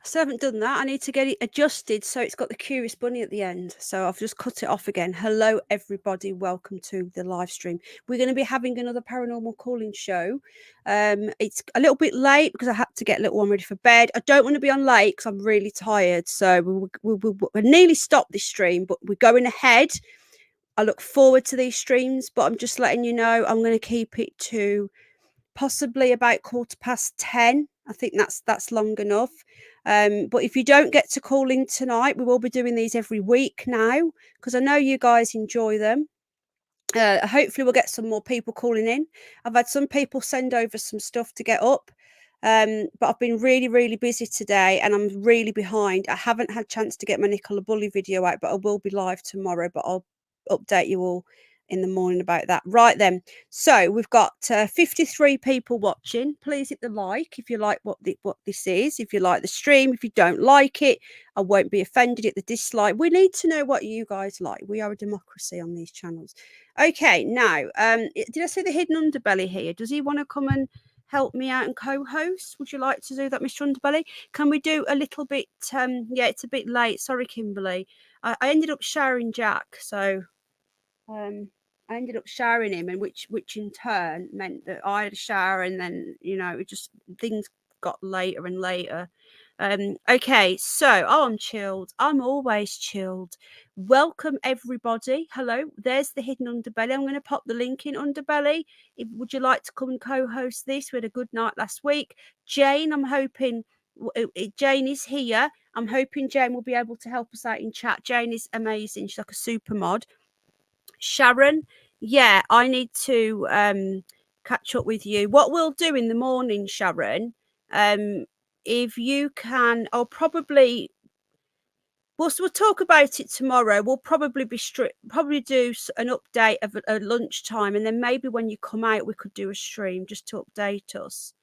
still haven't done that. I need to get it adjusted so it's got the curious bunny at the end. So I've just cut it off again. Hello, everybody. Welcome to the live stream. We're going to be having another paranormal calling show. It's a little bit late because I had to get little one ready for bed. I don't want to be on late because I'm really tired. So we're nearly stopped this stream, but we're going ahead. I look forward to these streams, but I'm just letting you know I'm going to keep it to possibly about 10:15. I think that's long enough. But if you don't get to call in tonight, we will be doing these every week now because I know you guys enjoy them. Hopefully we'll get some more people calling in. I've had some people send over some stuff to get up. But I've been really busy today and I'm really behind. I haven't had a chance to get my Nicola Bully video out, but I will be live tomorrow, but I'll update you all in the morning about that. Right then, so we've got 53 people watching. Please hit the like if you like what this is. If you like the stream, if you don't like it, I won't be offended at the dislike. We need to know what you guys like. We are a democracy on these channels. Okay, now did I say the hidden underbelly here? Does he want to come and help me out and co-host? Would you like to do that, Mr. Underbelly? Can we do a little bit? Yeah, it's a bit late. Sorry, Kimberly. I ended up showering Jack, so I ended up showering him, and which in turn meant that I had a shower, and then it just things got later and later. Okay, so I'm chilled. I'm always chilled. Welcome everybody. Hello, there's the hidden underbelly. I'm going to pop the link in underbelly. Would you like to come and co-host this? We had a good night last week. Jane, I'm hoping Jane is here. I'm hoping Jane will be able to help us out in chat. Jane is amazing. She's like a super mod. Sharon, yeah, I need to catch up with you. What we'll do in the morning, Sharon, if you can, we'll talk about it tomorrow. We'll probably do an update of a lunchtime, and then maybe when you come out, we could do a stream just to update us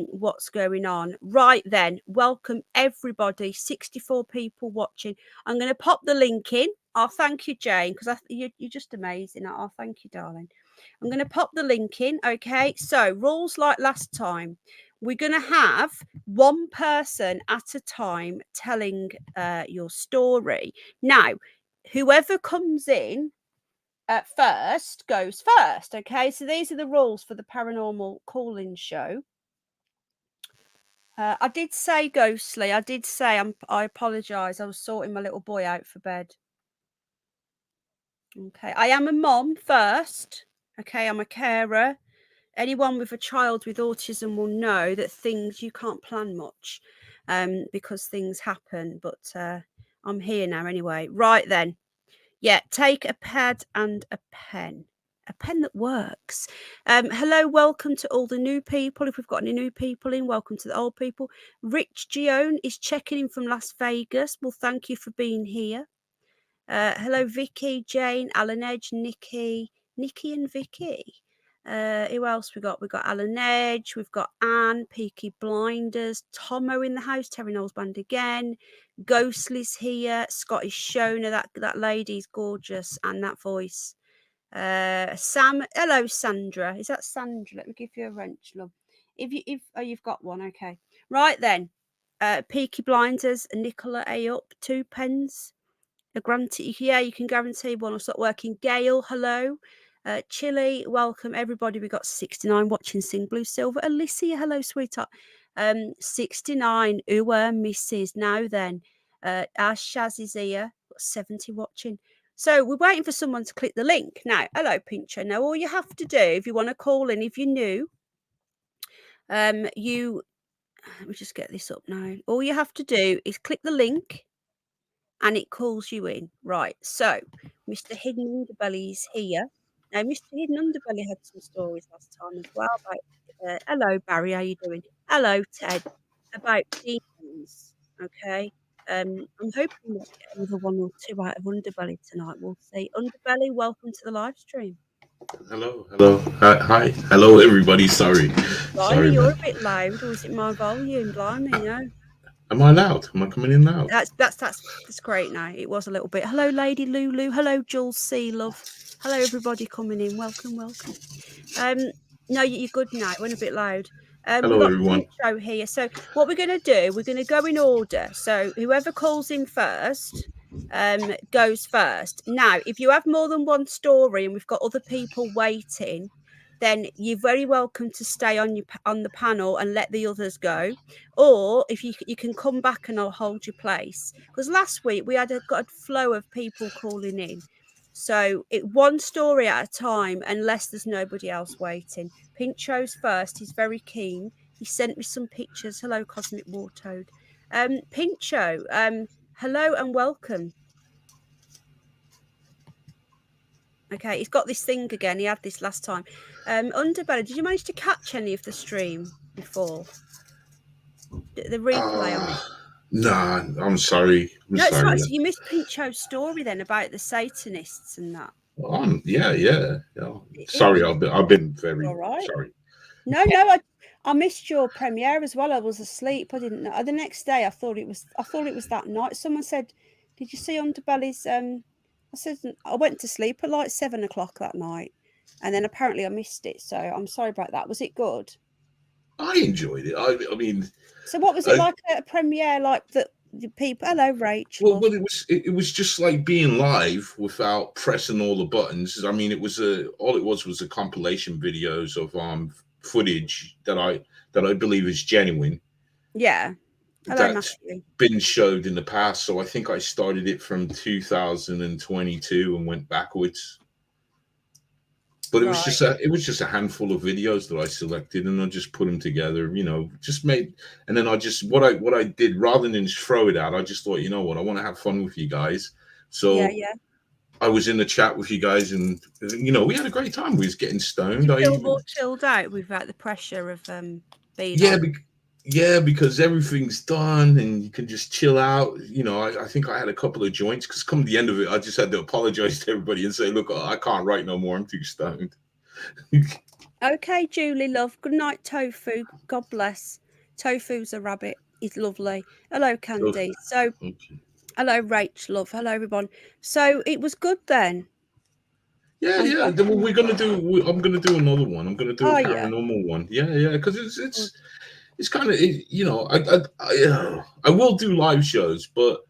what's going on. Right then, welcome everybody. 64 people watching. I'm going to pop the link in. Oh, thank you, Jane, because you're just amazing. Oh, thank you, darling. I'm going to pop the link in. Okay, so rules like last time. We're going to have one person at a time telling your story. Now, whoever comes in first goes first. Okay, so these are the rules for the paranormal call-in show. I did say ghostly. I did say I apologise. I was sorting my little boy out for bed. Okay, I am a mom first. Okay, I'm a carer. Anyone with a child with autism will know that you can't plan much because things happen. But I'm here now anyway. Right then. Yeah, take a pad and a pen. A pen that works. Hello, welcome to all the new people. If we've got any new people in, welcome to the old people. Rich Gione is checking in from Las Vegas. Well, thank you for being here. Hello, Vicky, Jane, Alan Edge, Nikki and Vicky. Who else we got? We've got Alan Edge, we've got Anne, Peaky Blinders, Tomo in the house, Terry Knowles Band again. Ghostly's here, Scottish Shona, that lady's gorgeous, and that voice. Sam, hello Sandra. Is that Sandra? Let me give you a wrench, love. You've got one, okay. Right then. Peaky Blinders, Nicola A up, 2 pens. Yeah, you can guarantee one will start working. Gail, hello. Chile, welcome everybody. We got 69 watching Sing Blue Silver. Alicia, hello, sweetheart. 69, Mrs. Now then. Our Shaz is here. Got 70 watching. So we're waiting for someone to click the link. Now, hello, Pincher. Now, all you have to do if you want to call in, if you're new, let me just get this up now. All you have to do is click the link and it calls you in. Right, so Mr. Hidden Underbelly is here. Now, Mr. Hidden Underbelly had some stories last time as well about, hello, Barry, how you doing? Hello, Ted, about demons, okay? I'm hoping we'll get another 1 or 2 out of Underbelly tonight. We'll see. Underbelly, welcome to the live stream. Hello. Hi. Hello, everybody. Sorry. Blimey, you're a bit loud, or is it my volume? Blimey, no. Am I loud? Am I coming in loud? That's great now. It was a little bit. Hello, Lady Lulu. Hello, Jules C. Love. Hello, everybody coming in. Welcome. No, you're good now. It went a bit loud. We've Hello, got everyone. Pincho here. So what we're going to do, we're going to go in order. So whoever calls in first goes first. Now, if you have more than one story and we've got other people waiting, then you're very welcome to stay on the panel and let the others go. Or if you can come back and I'll hold your place. Because last week we got a flow of people calling in. So one story at a time, unless there's nobody else waiting. Pincho's first. He's very keen. He sent me some pictures. Hello, Cosmic War Toad. Pincho, hello and welcome. Okay, he's got this thing again. He had this last time. Underbelly, did you manage to catch any of the stream before? The replay on it? Nah, I'm sorry. No, it's Sorry. right. So you missed Pincho's story then about the Satanists and that. Yeah. It Sorry, was I've been very all right. sorry. No, I missed your premiere as well. I was asleep. I didn't know. The next day, I thought it was that night. Someone said, "Did you see Underbelly's?" I said I went to sleep at like 7 o'clock that night, and then apparently I missed it. So I'm sorry about that. Was it good? I enjoyed it. I mean, So what was it like a premiere? Like the people? Hello, Rachel. well, it was just like being live without pressing all the buttons. I mean, all it was a compilation videos of footage that I believe is genuine. Yeah. Hello, That's Matthew. been showed in the past. So I think I started it from 2022 and went backwards. But it was just a handful of videos that I selected, and I just put them together. Just made, and then what I did rather than just throw it out, I just thought, you know what, I want to have fun with you guys. So yeah. I was in the chat with you guys, and we had a great time. We was getting stoned. You feel more chilled out without the pressure of being on. Yeah, because everything's done and you can just chill out. I think I had a couple of joints because come the end of it, I just had to apologize to everybody and say, look, I can't write no more. I'm too stoned. Okay, Julie, love. Good night, Tofu. God bless. Tofu's a rabbit. He's lovely. Hello, Candy. So, okay. Hello, Rach, love. Hello, everyone. So it was good then. Yeah. We're gonna do. I'm gonna do another one. I'm gonna do a paranormal one. Yeah. Because it's kind of I will do live shows, but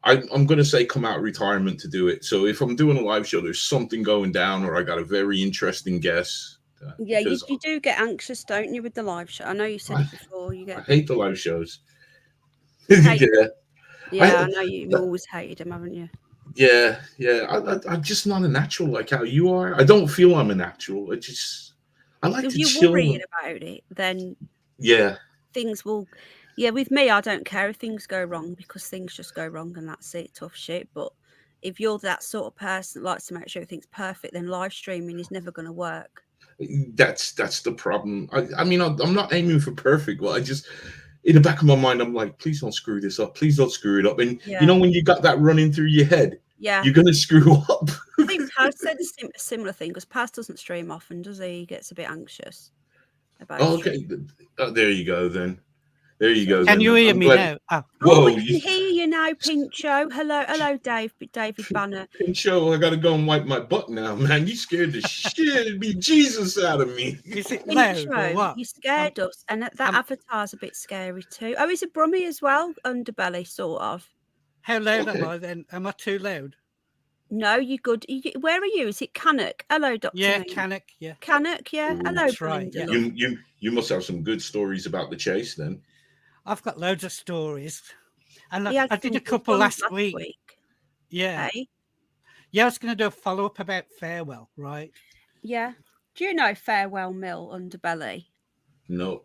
I'm gonna say come out of retirement to do it. So if I'm doing a live show, there's something going down, or I got a very interesting guest. Yeah, you do get anxious, don't you, with the live show? I know you said it before. I hate the live shows. Yeah, I know you've always hated them, haven't you? Yeah. I'm just not a natural like how you are. I don't feel I'm a natural. I like to you're chill. Worrying about it, then things will. Yeah, with me, I don't care if things go wrong because things just go wrong and that's it. Tough shit. But if you're that sort of person that likes to make sure everything's perfect, then live streaming is never going to work. That's the problem. I mean, I'm not aiming for perfect. Well, I just in the back of my mind, I'm like, please don't screw this up. Please don't screw it up. And when you got that running through your head, you're gonna screw up. I think Paz said a similar thing because Paz doesn't stream often, does he? He gets a bit anxious about. Okay, there you go. Then there you go. Can you hear me now? Oh, we can hear you now, Pincho. Hello, David Banner. Pincho, I gotta go and wipe my butt now, man. You scared the shit be Jesus out of me. Is it loud or what? You scared us, and that avatar's a bit scary too. Oh, he's a Brummy as well, Underbelly, sort of. How loud am I then? Am I too loud? No, you're good. Where are you? Is it Cannock? Hello, Dr. Yeah, Cannock, yeah. Cannock, yeah. Hello, that's right. Yeah. You must have some good stories about the chase then. I've got loads of stories. And I did a couple last week. Yeah. Hey? Yeah, I was going to do a follow-up about Farewell, right? Yeah. Do you know Farewell Mill, Underbelly? No.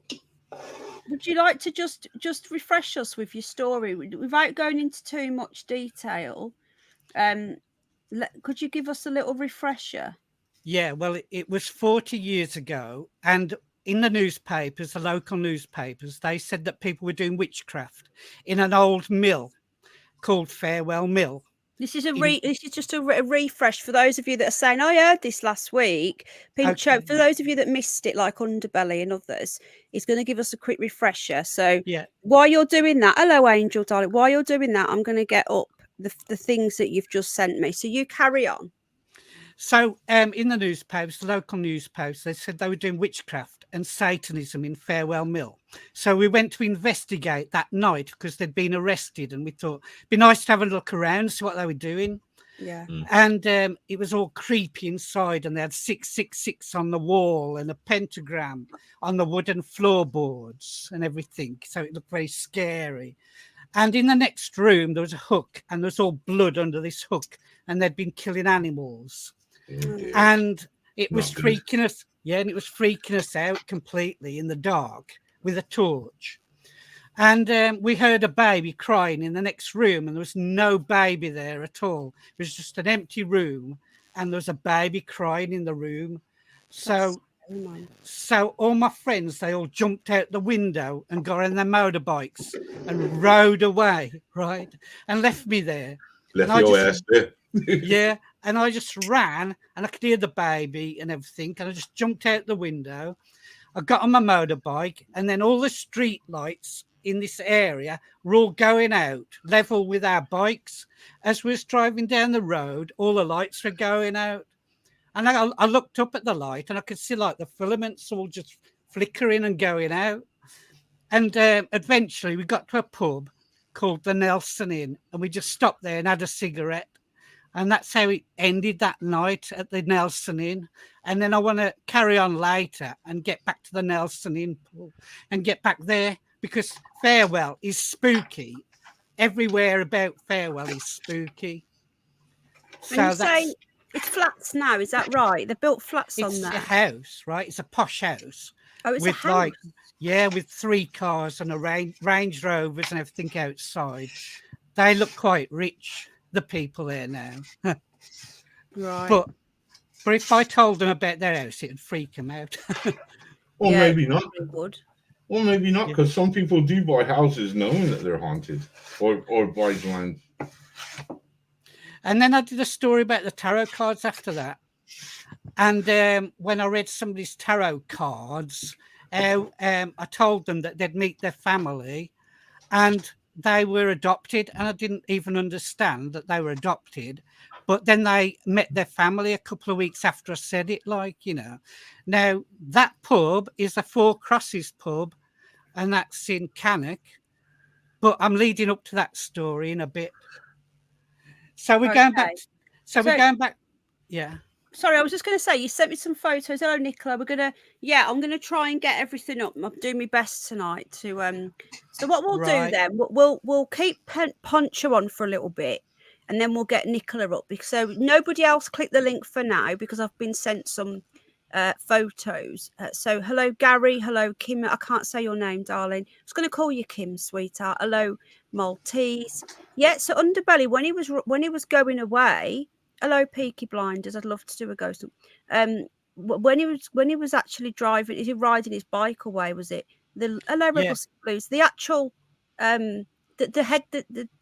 Would you like to just refresh us with your story without going into too much detail? Could you give us a little refresher? Yeah, well, it was 40 years ago, and in the newspapers, the local newspapers, they said that people were doing witchcraft in an old mill called Farewell Mill. This is just a refresh for those of you that are saying, I heard this last week. Pincho, okay. For those of you that missed it, like Underbelly and others, he's going to give us a quick refresher. So while you're doing that, hello, Angel, darling. While you're doing that, I'm going to get up the things that you've just sent me. So you carry on. So in the newspapers, the local newspapers, they said they were doing witchcraft and Satanism in Farewell Mill. So we went to investigate that night because they'd been arrested, and we thought it'd be nice to have a look around, see what they were doing. Yeah. And it was all creepy inside, and they had 666 on the wall and a pentagram on the wooden floorboards and everything. So it looked very scary. And in the next room, there was a hook, and there was all blood under this hook, and they'd been killing animals. And it was freaking us. Yeah, and it was freaking us out completely in the dark with a torch. And we heard a baby crying in the next room, and there was no baby there at all. It was just an empty room, and there was a baby crying in the room. So all my friends, they all jumped out the window and got on their motorbikes and rode away, right, and left me there. Left your ass there. Yeah, and I just ran, and I could hear the baby and everything, and I just jumped out the window. I got on my motorbike, and then all the street lights in this area were all going out level with our bikes. As we was driving down the road, all the lights were going out, and I looked up at the light, and I could see like the filaments all just flickering and going out. And eventually we got to a pub called the Nelson Inn, and we just stopped there and had a cigarette. And that's how it ended that night at the Nelson Inn. And then I want to carry on later and get back to the Nelson Inn pub and get back there, because Farewell is spooky. Everywhere about Farewell is spooky. So you say it's flats now, is that right? They built flats on there. It's a house, right? It's a posh house. Oh, it's with a house. With 3 cars and a Range Rovers and everything outside. They look quite rich, the people there now. Right. But if I told them about their house, it'd freak them out. Or maybe not. It would. Or maybe not, because some people do buy houses knowing that they're haunted, or buy land. And then I did a story about the tarot cards after that. And when I read somebody's tarot cards, I told them that they'd meet their family, and they were adopted. And I didn't even understand that they were adopted. But then they met their family a couple of weeks after I said it, Now, that pub is a Four Crosses pub, and that's in Cannock. But I'm leading up to that story in a bit. So we're going back. We're going back. Yeah. Sorry, I was just going to say, you sent me some photos. Hello, Nicola. I'm going to try and get everything up. I'm doing my best tonight to. So what we'll do then, we'll keep Poncho on for a little bit, and then we'll get Nicola up. So nobody else click the link for now, because I've been sent some photos. So hello, Gary. Hello, Kim. I can't say your name, darling. I was going to call you Kim, sweetheart. Hello, Maltese. Yeah. So Underbelly, when he was going away. Hello, Peaky Blinders. I'd love to do a ghost. When he was actually driving, is he riding his bike away? Was it hello, Rebel Blues? The actual the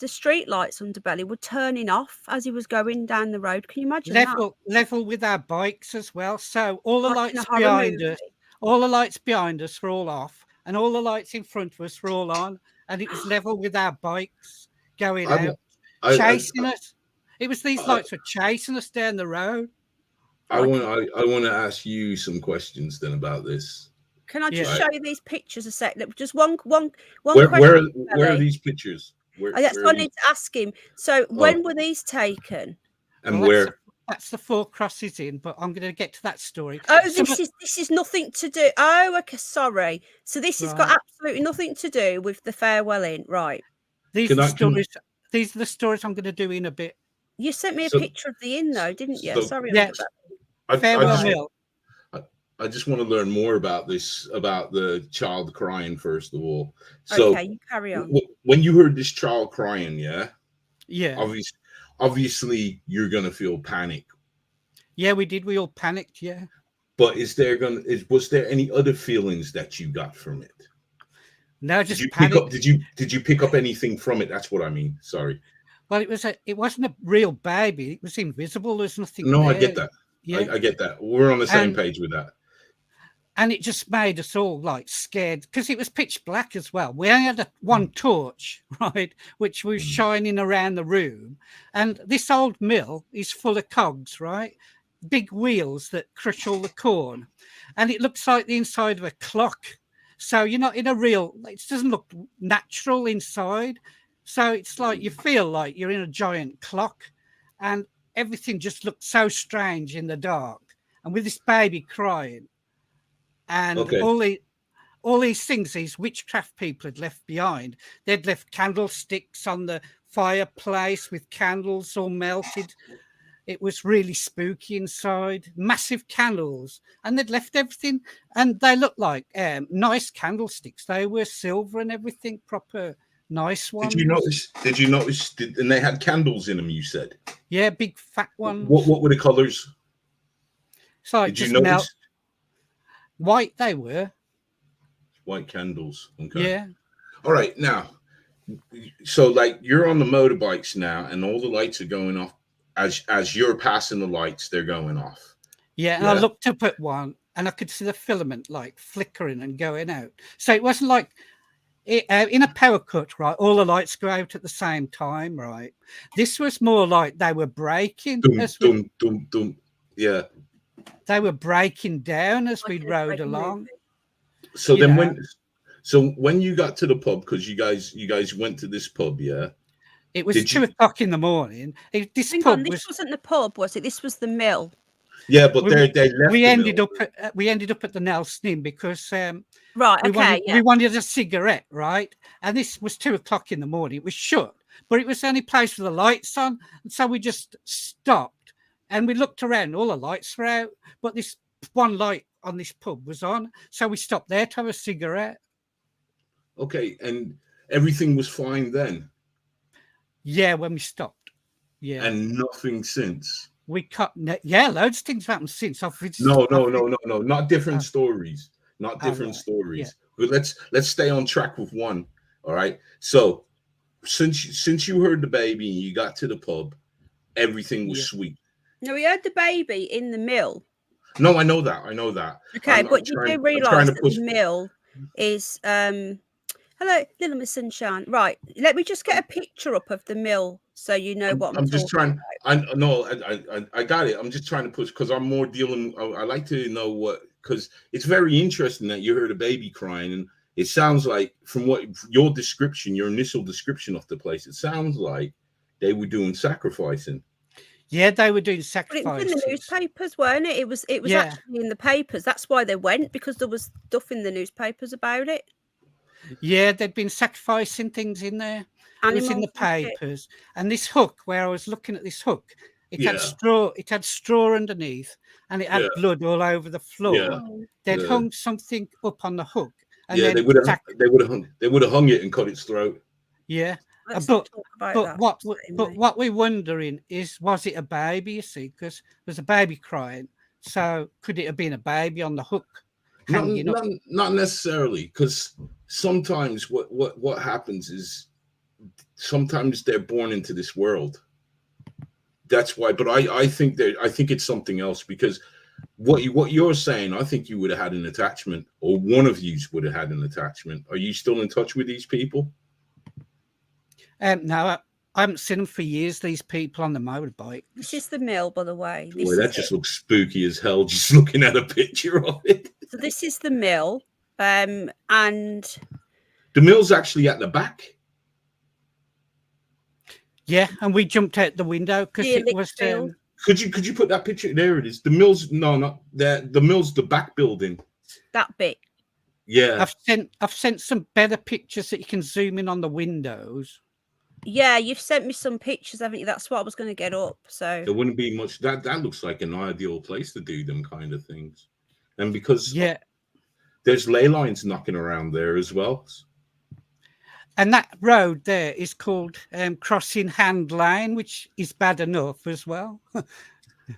street lights Underbelly were turning off as he was going down the road. Can you imagine level with our bikes as well? So all the lights behind us were all off, and all the lights in front of us were all on, and it was level with our bikes going out, chasing us. It was these lights were chasing us down the road. I want to ask you some questions then about this. Can I just show you these pictures a sec? Just one where question. Where are these pictures? That's what I need to ask him. So when were these taken? And where? That's the Four Crosses Inn, but I'm going to get to that story. Oh, this is nothing to do. Oh, okay, sorry. So this has got absolutely nothing to do with the Farewell Inn, right? These are the stories I'm going to do in a bit. You sent me a picture of the inn, though, didn't you? Sorry about that. Farewell Mill. I just want to learn more about this, about the child crying, first of all. So, okay, you carry on. When you heard this child crying, yeah, obviously you're gonna feel panic. Yeah, we did. We all panicked. Yeah. But was there any other feelings that you got from it? No, just did you pick up anything from it? That's what I mean. Sorry. Well, it wasn't a real baby. It was invisible. There's nothing. No, there. I get that. Yeah. I get that. We're on the same page with that. And it just made us all like scared, because it was pitch black as well. We only had one torch, right, which was shining around the room. And this old mill is full of cogs, right? big wheels that crush all the corn, and it looks like the inside of a clock. So you're not in a real, it doesn't look natural inside. So it's like you feel like you're in a giant clock, and everything just looked so strange in the dark. And with this baby crying, and Okay. all these things these witchcraft people had left behind. They'd left candlesticks on the fireplace with candles all melted. It was really spooky inside, massive candles, and they'd left everything, and they looked like nice candlesticks. They were silver and everything, proper nice ones. Did you notice? And they had candles in them. You said, yeah, big fat ones. What were the colors? It's like Did you notice? White. They were white candles. Okay. Yeah. All right. Now, so like you're on the motorbikes now, and all the lights are going off. As you're passing the lights, they're going off. Yeah, and I looked up at one, and I could see the filament like flickering and going out. So it wasn't like in a power cut, right? All the lights go out at the same time, right? This was more like they were breaking. Yeah, they were breaking down as we rode along. So then when you got to the pub, because you guys went to this pub, yeah. It was 2 o'clock in the morning. This wasn't the pub, was it? This was the mill. Yeah, but they left. We ended up at the Nelson Inn because we wanted a cigarette, right? And this was 2 o'clock in the morning. It was shut, but it was the only place with the lights on, and so we just stopped and we looked around. All the lights were out, but this one light on this pub was on, so we stopped there to have a cigarette. Okay, and everything was fine then. Yeah, when we stopped. Yeah. And nothing since. Loads of things happened since. No. Not different stories. Not different stories. Yeah. But let's stay on track with one. All right. So since you heard the baby and you got to the pub, everything was sweet. No, we heard the baby in the mill. No, I know that. Okay, but you do realise that the mill is hello, Little Miss Sunshine. Right, let me just get a picture up of the mill so you know what I'm just trying. I got it. I'm just trying to push because I'm more dealing. I like to know what, because it's very interesting that you heard a baby crying, and it sounds like from what your initial description of the place, it sounds like they were doing sacrificing. Yeah, they were doing sacrifices. But it was in the newspapers, weren't it? It was actually in the papers. That's why they went, because there was stuff in the newspapers about it. Yeah, they'd been sacrificing things in there. It was in the papers. And this hook, where I was looking at this hook, it had straw. It had straw underneath, and it had blood all over the floor. Yeah. They'd hung something up on the hook, and then they would have hung it and cut its throat. Yeah. But what we're wondering is, was it a baby? You see, because there's a baby crying. So could it have been a baby on the hook? Not necessarily, because sometimes what happens is sometimes they're born into this world. That's why. But I think it's something else, because what you're saying, I think you would have had an attachment, or one of you would have had an attachment. Are you still in touch with these people? No, I haven't seen them for years, these people on the motorbike. This is the mill, by the way. Boy, that just looks spooky as hell, just looking at a picture of it. So this is the mill, and the mill's actually at the back. Yeah, and we jumped out the window because it was. Could you put that picture? There it is. The mill's not there. The mill's the back building. That bit. Yeah. I've sent some better pictures that you can zoom in on the windows. Yeah, you've sent me some pictures, haven't you? That's what I was going to get up. So there wouldn't be much. That looks like an ideal place to do them kind of things, and because there's ley lines knocking around there as well. And that road there is called Crossing Hand Lane, which is bad enough as well.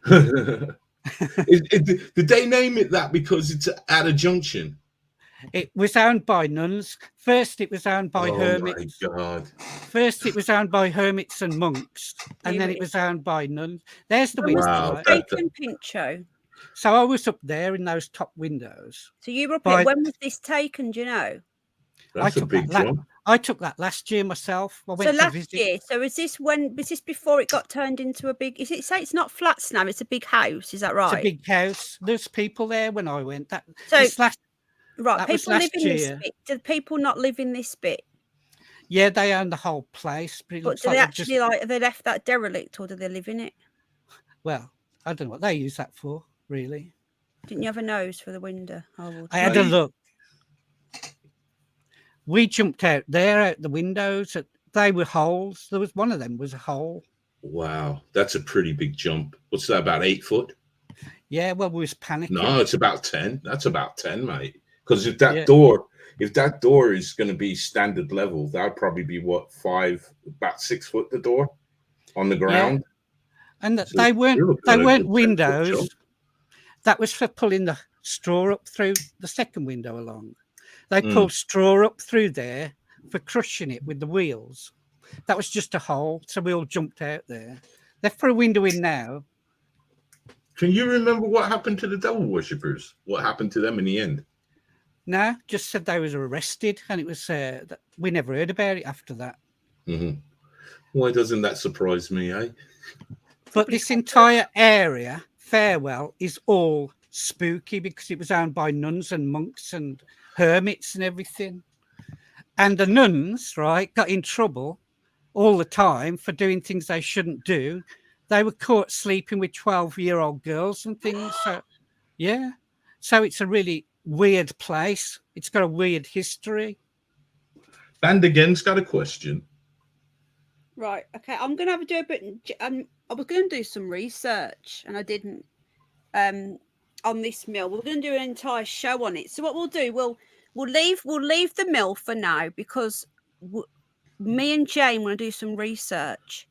Did they name it that because it's at a junction? It was owned by nuns. First, it was owned by hermits. Oh, my God. First, it was owned by hermits and monks, and then it was owned by nuns. There's the window. Wow. Pincho. So I was up there in those top windows. So you were up there. When was this taken, do you know? That's a big jump. I took that last year myself. I So went to last visit. year. So is this before it got turned into a big? Is it say it's not flats now? It's a big house. Is that right? It's a big house. There's people there when I went. That So this last right, that was people live last in this year. bit. Do people not live in this bit? Yeah, they own the whole place, but it But looks do like they they've just actually like they left that derelict, or do they live in it? well, I don't know what they use that for, really. Didn't you have a nose for the window? I had a look. We jumped out there out the windows. They were holes. There was one of them was a hole. Wow, that's a pretty big jump. What's that, about 8 foot? Yeah, well, we was panicking. No, it's about 10. That's about 10, mate. Because if that door is going to be standard level, that'd probably be what, about 6 foot the door on the ground. Yeah. And So they weren't windows. That was for pulling the straw up through the second window along. They pulled straw up through there for crushing it with the wheels. That was just a hole, so we all jumped out there. They've put a window in now. Can you remember what happened to the devil worshippers? What happened to them in the end? No, just said they was arrested, and it was we never heard about it after that. Mm-hmm. Why doesn't that surprise me, eh? But this entire area, Farewell, is all spooky because it was owned by nuns and monks and hermits and everything. And the nuns, right, got in trouble all the time for doing things they shouldn't do. They were caught sleeping with 12-year-old girls and things. So, yeah. So it's a really weird place. It's got a weird history. And again's got a question. Right. Okay. I'm gonna have to do a bit. I was going to do some research, and I didn't. On this mill, we're going to do an entire show on it. So what we'll do, we'll leave the mill for now because me and Jane want to do some research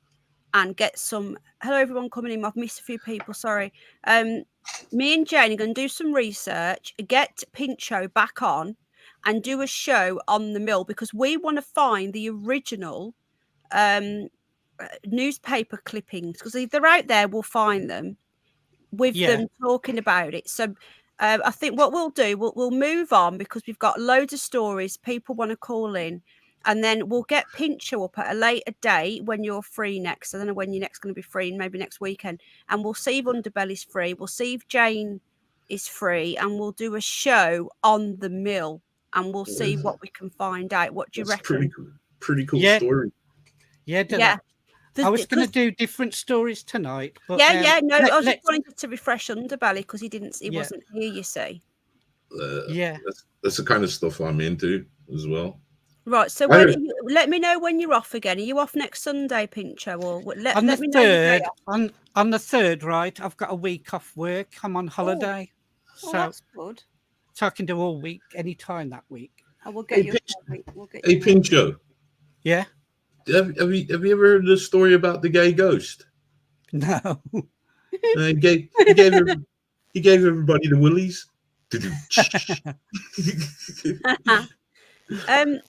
and get some. Hello, everyone coming in. I've missed a few people. Sorry. Me and Jane are going to do some research, get Pincho back on, and do a show on the mill because we want to find the original newspaper clippings because if they're out there, we'll find them with them talking about it. So I think what we'll do, we'll move on because we've got loads of stories people want to call in, and then we'll get Pincho up at a later date when you're free next. I don't know when you're next going to be free, maybe next weekend, and we'll see if Underbelly's free. We'll see if Jane is free, and we'll do a show on the mill, and we'll see what we can find out. What do you reckon? Pretty cool story. Yeah. I was going to do different stories tonight. But, no, I was just wanting to refresh Underbelly because he wasn't here, you see. That's the kind of stuff I'm into as well. Right, so let me know when you're off again. Are you off next Sunday, Pincho? Or let me know. On the 3rd, right, I've got a week off work. I'm on holiday. So that's good. So I can do all week, anytime that week. I will get you. Hey, Pincho. Yeah? Have you ever heard the story about the gay ghost? No. He gave everybody the willies.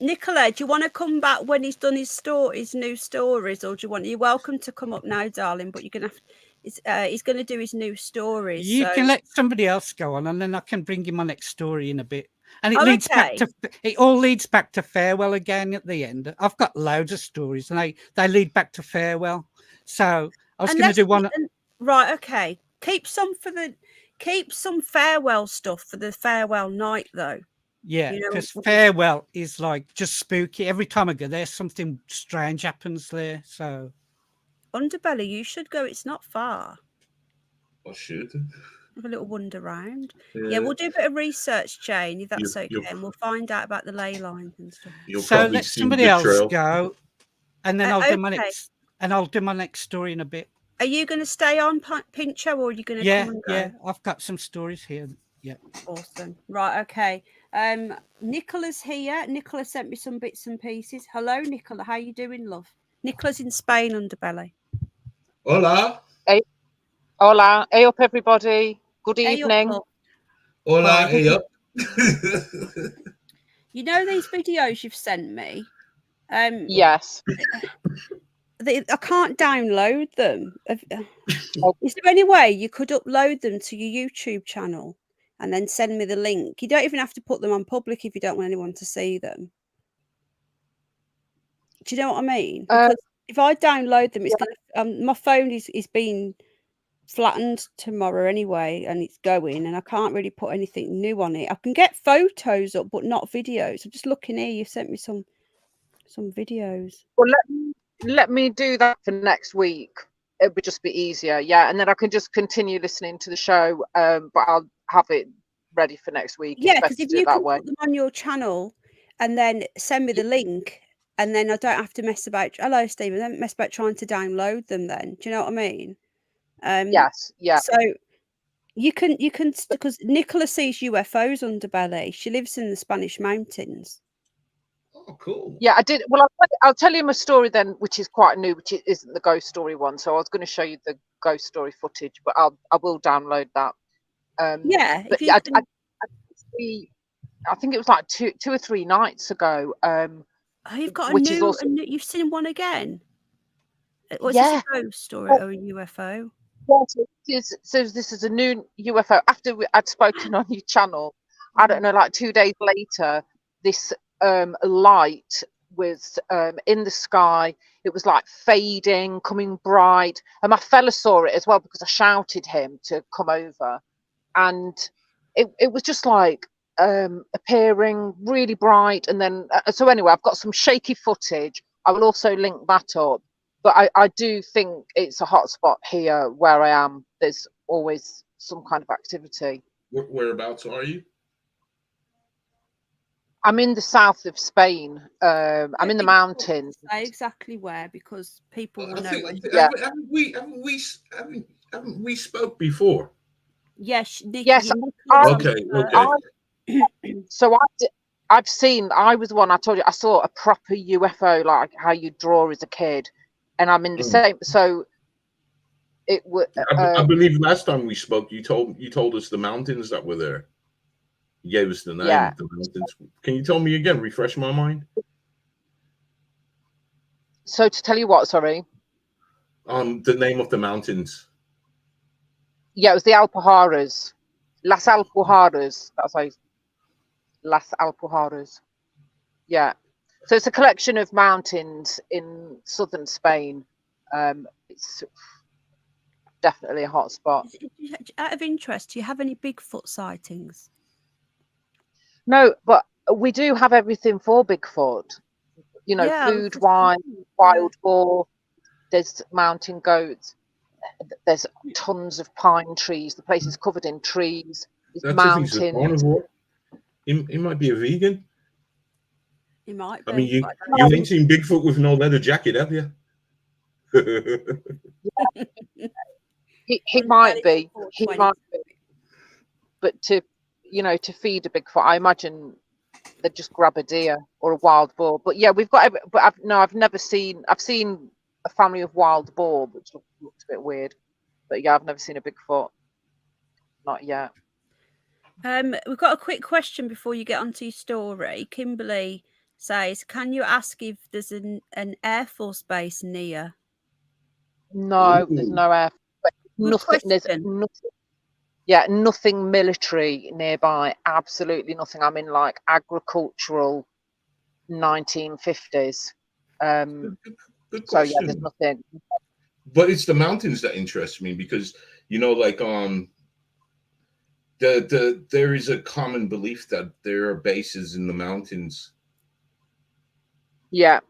Nicola, do you want to come back when he's done his new stories, or do you want? You're welcome to come up now, darling. But you're gonna have. He's going to do his new stories. You can let somebody else go on, and then I can bring you my next story in a bit. And it all leads back to Farewell again at the end. I've got loads of stories, and they lead back to Farewell. So I was going to do one. Right, okay. Keep some Farewell stuff for the Farewell night, though. Yeah, because Farewell is like just spooky. Every time I go there, something strange happens there. So Underbelly, you should go. It's not far. I should. Have a little wander around. Yeah, we'll do a bit of research, Jane, if that's okay, and we'll find out about the ley lines and stuff. So let somebody else go, and then I'll do my next. And I'll do my next story in a bit. Are you going to stay on, Pincho, or are you going to come and go? Yeah, I've got some stories here. Yeah. Awesome. Right, okay. Nicola's here. Nicola sent me some bits and pieces. Hello, Nicola. How you doing, love? Nicola's in Spain, Underbelly. Hola. Hey. Hola. Hey up, everybody. Good evening. Hola, hey up. You know these videos you've sent me? Yes. I can't download them. Is there any way you could upload them to your YouTube channel and then send me the link? You don't even have to put them on public if you don't want anyone to see them. Do you know what I mean? Because if I download them, it's gonna my phone is being flattened tomorrow anyway, and it's going, and I can't really put anything new on it. I can get photos up, but not videos. I'm just looking here. You sent me some videos. Well, let me do that for next week. It would just be easier, yeah, and then I can just continue listening to the show. But I'll have it ready for next week. Yeah, because It's if better to do you it that can way. put them on your channel and then send me the link, and then I don't have to mess about. Hello, Stephen. Don't mess about trying to download them. Then, do you know what I mean? Yes, yeah. So you can because Nicola sees UFOs underbelly. She lives in the Spanish mountains. Oh, cool. Yeah, I did. Well, I'll tell you my story then, which is quite new, which isn't the ghost story one. So I was going to show you the ghost story footage, but I will download that. Yeah, but if you can... I think it was like two or three nights ago. Oh, you've got which is also you've seen one again. Was yeah. this a ghost story or a UFO? Yeah, so this is a new UFO. After I'd spoken on your channel, I don't know, like 2 days later, this light was in the sky. It was like fading, coming bright, and my fella saw it as well because I shouted him to come over, and it was just like appearing really bright, and then so anyway, I've got some shaky footage. I will also link that up. But I do think it's a hotspot here where I am. There's always some kind of activity. Whereabouts are you? I'm in the south of Spain. I'm in the mountains. Say exactly where, because people will know. Haven't we spoke before? Yes. Yes. Okay. So I've seen. I was the one. I told you I saw a proper UFO, like how you draw as a kid. And I'm in the same. So it would. I believe last time we spoke, you told us the mountains that were there. You gave us the name of the mountains. Can you tell me again? Refresh my mind. So to tell you what, sorry. The name of the mountains. Yeah, it was the Alpujarras, Las Alpujarras. That's how. Las Alpujarras. Yeah. So it's a collection of mountains in southern Spain. It's definitely a hot spot. Out of interest, do you have any Bigfoot sightings? No, but we do have everything for Bigfoot. You know, food, wine, wild boar. There's mountain goats. There's tons of pine trees. The place is covered in trees. There's mountains. If he's a carnivore. He might be a vegan. He might be. I mean, you ain't seen Bigfoot with no leather jacket, have you? he might be. He might be. But to feed a Bigfoot, I imagine they'd just grab a deer or a wild boar. But yeah, we've got. But I've never seen. I've seen a family of wild boar, which looks a bit weird. But yeah, I've never seen a Bigfoot. Not yet. We've got a quick question before you get onto your story. Kimberly says, "Can you ask if there's an Air Force base near?" No, there's no air. Nothing. There's nothing. Yeah, nothing military nearby. Absolutely nothing. I'm in like agricultural 1950s. Good so yeah, there's nothing. But it's the mountains that interest me because like there is a common belief that there are bases in the mountains. Yeah.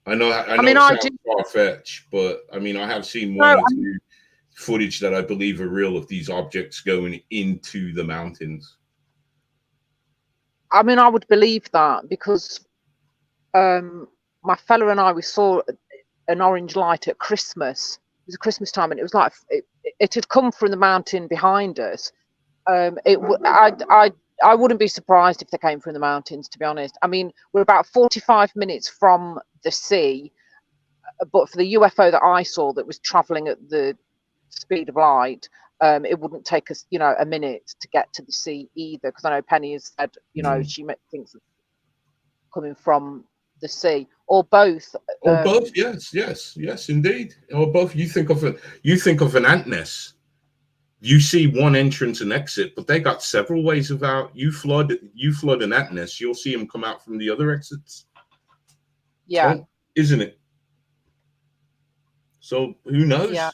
I know it sounds far-fetched, but I mean I have seen one or two footage that I believe are real of these objects going into the mountains. I mean, I would believe that because my fella and we saw an orange light at Christmas. It was Christmas time, and it was like it had come from the mountain behind us. I wouldn't be surprised if they came from the mountains, to be honest. I mean, we're about 45 minutes from the sea, but for the UFO that I saw that was traveling at the speed of light, it wouldn't take us, a minute to get to the sea either. Because I know Penny has said, she thinks it's coming from the sea, or both. Or both, yes, indeed. Or both. You think of an ant nest. You see one entrance and exit, but they got several ways of out. You flood an ant nest, you'll see them come out from the other exits. Yeah. isn't it? So who knows? Yeah.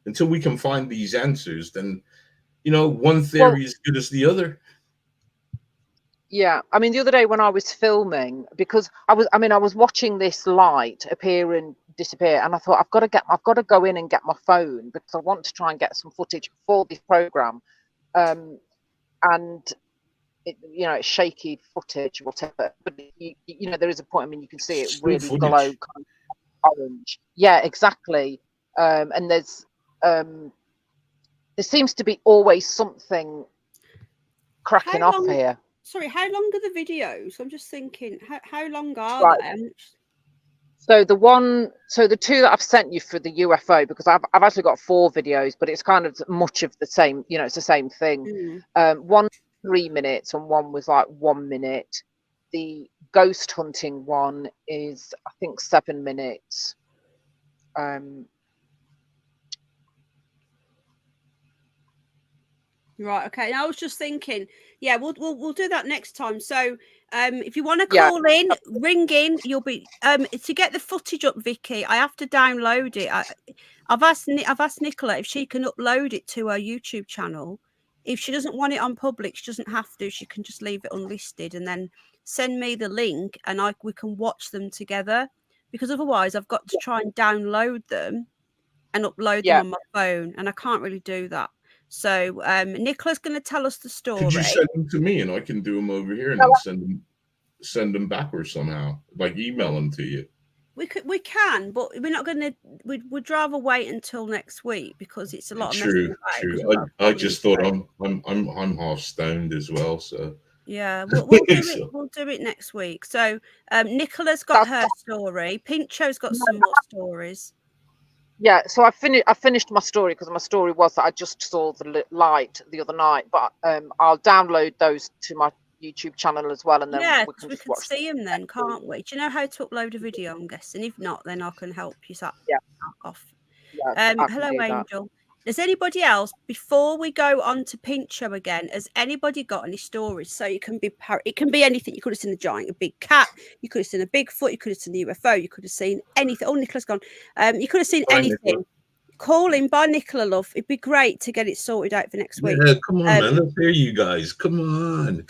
Until we can find these answers, then, you know, one theory is good as the other. Yeah, I mean, the other day when I was filming, because I was watching this light appear and disappear, and I thought I've got to go in and get my phone because I want to try and get some footage for this program, and it's shaky footage, whatever. But there is a point. I mean, you can see it Still really footage. glow kind of orange. Yeah, exactly. And there seems to be always something cracking off here. Sorry, how long are the videos? I'm just thinking, how long are Right. they? So the two that I've sent you for the UFO, because I've actually got 4 videos, but it's kind of much of the same, it's the same thing. One 3 minutes and one was like 1 minute. The ghost hunting one is, I think, 7 minutes. Right. Okay. And I was just thinking, yeah, we'll do that next time. So, if you want to call in, ring in. You'll be to get the footage up, Vicky. I have to download it. I've asked Nicola if she can upload it to her YouTube channel. If she doesn't want it on public, she doesn't have to. She can just leave it unlisted and then send me the link, and we can watch them together. Because otherwise, I've got to try and download them and upload them on my phone, and I can't really do that. So Nicola's going to tell us the story. Could you send them to me and I can do them over here and then send them backwards somehow, like email them to you? We can, but we're not going to. We'd rather wait until next week because it's a lot of True. I just thought I'm half stoned as well, so yeah, we'll do it. We'll do it next week. So Nicola's got her story. Pincho's got some more stories. Yeah, so I finished my story because my story was that I just saw the light the other night, but I'll download those to my YouTube channel as well, and then we can see them then, can't we? Do you know how to upload a video? I'm guessing. If not, then I can help you off. Yeah, hello, Angel. Does anybody else, before we go on to Pincho again, has anybody got any stories? So it can be anything. You could have seen a big cat. You could have seen a Bigfoot. You could have seen a UFO. You could have seen anything. Oh, Nicola's gone. You could have seen anything. Nicola. Call in by Nicola, love. It'd be great to get it sorted out for next week. Yeah, come on, man. Let's hear you guys. Come on.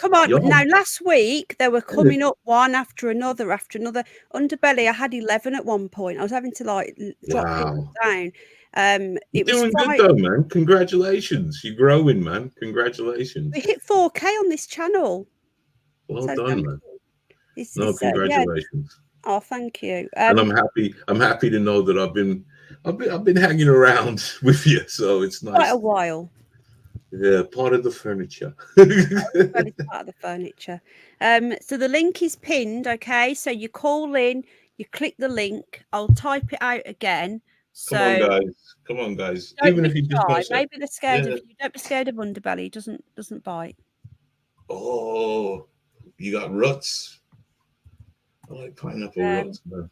Now, last week, they were coming up one after another. Underbelly, I had 11 at one point. I was having to drop people down. You're doing good though, man. Congratulations. You're growing, man. Congratulations. We hit 4K on this channel. Well done, man. Congratulations. Oh, thank you. And I'm happy to know that I've been hanging around with you, so it's nice. Quite a while. Yeah, part of the furniture. Part of the furniture. So the link is pinned, okay? So you call in, you click the link. I'll type it out again. So Come on, guys. Even if you just maybe they're scared of you. Don't be scared of underbelly. It doesn't bite. Oh, you got ruts. I like pineapple ruts, man.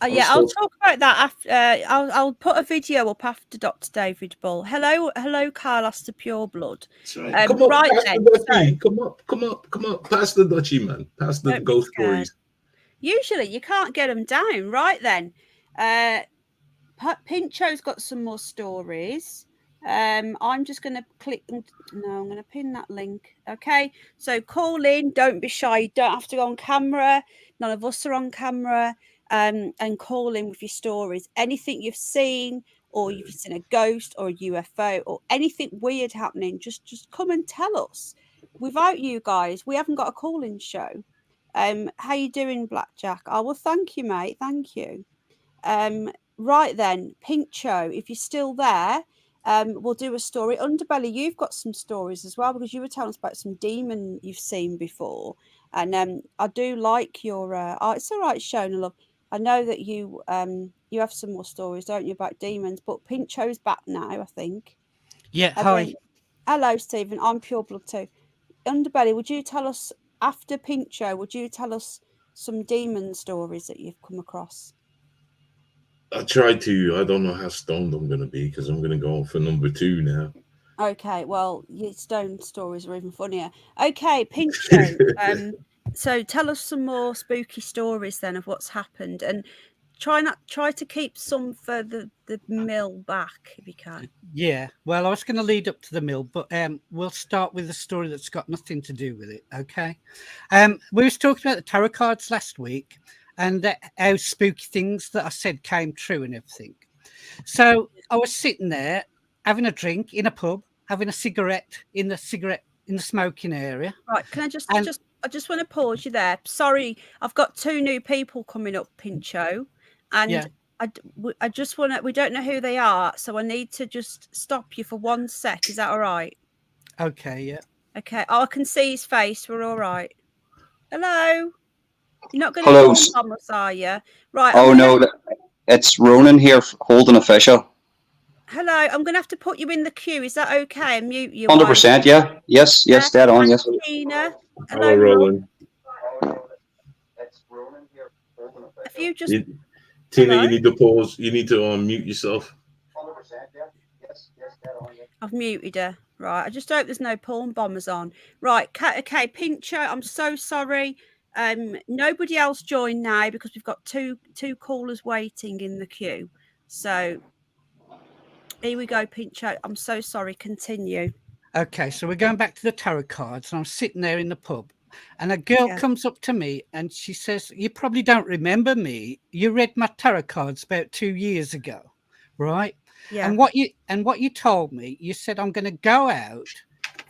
I'll talk about that after. I'll put a video up after Dr. David Bull. Hello, Carlos the Pure Blood. That's right. Come on, pass the Dutchie. Come up. Pass the Dutchie, man. Pass the ghost stories. Usually you can't get them down. Right then. Pincho's got some more stories. I'm just going to click. I'm going to pin that link. Okay. So call in. Don't be shy. You don't have to go on camera. None of us are on camera. And call in with your stories. Anything you've seen, or you've seen a ghost or a UFO or anything weird happening, just come and tell us. Without you guys, we haven't got a call-in show. How you doing, Blackjack? Oh, well, thank you, mate. Thank you. Right then, Pincho, if you're still there, we'll do a story. Underbelly, you've got some stories as well, because you were telling us about some demon you've seen before. And I do like your it's all right, Shona, love. I know that you have some more stories, don't you, about demons? But Pincho's back now, I think. Yeah, hi. Hello, Stephen. I'm Pure Blood too. Underbelly, would you tell us, after Pincho, would you tell us some demon stories that you've come across? I tried to. I don't know how stoned I'm going to be, because I'm going to go on for number 2 now. Okay, well, your stone stories are even funnier. Okay, Pincho. So tell us some more spooky stories then of what's happened, and try to keep some for the mill back if you can. Yeah, well, I was going to lead up to the mill, but we'll start with a story that's got nothing to do with it. Okay, we was talking about the tarot cards last week and how spooky things that I said came true and everything. So I was sitting there having a drink in a pub, having a cigarette in the smoking area. Right, can I just want to pause you there. Sorry, I've got 2 new people coming up, Pincho, and Yeah. I just want to. We don't know who they are, so I need to just stop you for 1 sec. Is that all right? Okay. Yeah. Okay. Oh, I can see his face. We're all right. Hello. You're not going Hello. to bomb us, are you? Right. Oh no, it's Ronan here, holding official. Hello. I'm going to have to put you in the queue. Is that okay? And mute you. 100%. Yeah. Yes. Yes. Dead on. Yes. Tina. Hello, Roland. If you just Tina, Hello? you need to pause. You need to unmute yourself. 100%. Yeah. Yes. Yes. Dead on. Yes. I've muted her. Right. I just hope there's no porn bombers on. Right. Okay. Pincho, I'm so sorry. Nobody else joined now because we've got two callers waiting in the queue. So here we go, Pincho. I'm so sorry. Continue. Okay, so we're going back to the tarot cards, and I'm sitting there in the pub, and a girl comes up to me and she says, "You probably don't remember me. You read my tarot cards about 2 years ago, right? Yeah. And what you told me, you said I'm going to go out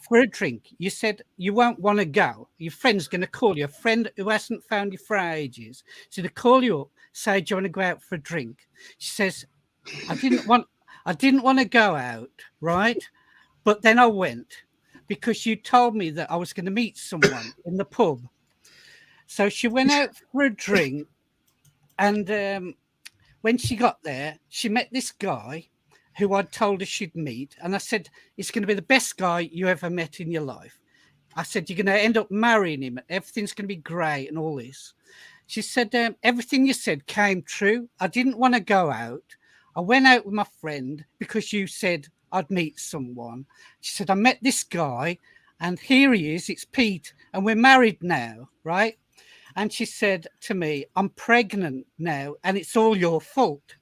for a drink. You said you won't want to go. Your friend's going to call you, a friend who hasn't found you for ages. So to call you up, say, do you want to go out for a drink?" She says, I didn't want to go out, right? But then I went because you told me that I was going to meet someone in the pub. So she went out for a drink, and when she got there, she met this guy who I'd told her she'd meet. And I said, "It's going to be the best guy you ever met in your life." I said, "You're going to end up marrying him. Everything's going to be great and all this." She said, "Everything you said came true. I didn't want to go out. I went out with my friend because you said I'd meet someone." She said, "I met this guy and here he is. It's Pete and we're married now, right?" And she said to me, "I'm pregnant now and it's all your fault,"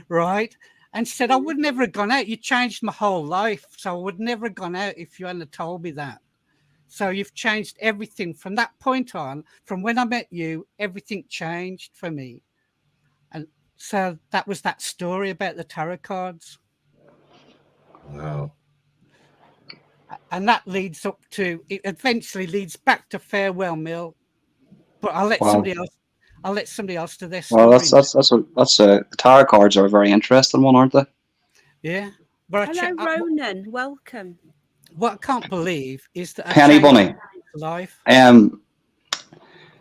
right? And she said, "I would never have gone out. You changed my whole life. So I would never have gone out if you hadn't told me that. So you've changed everything from that point on. From when I met you, everything changed for me." And so that was that story about the tarot cards. Wow. And that leads up to, it eventually leads back to Farewell Mill. But I'll let somebody else do their story. Well, the tarot cards are a very interesting one, aren't they? Yeah. But hello, Ronan. Welcome. What I can't believe is that Penny Bunny. Life.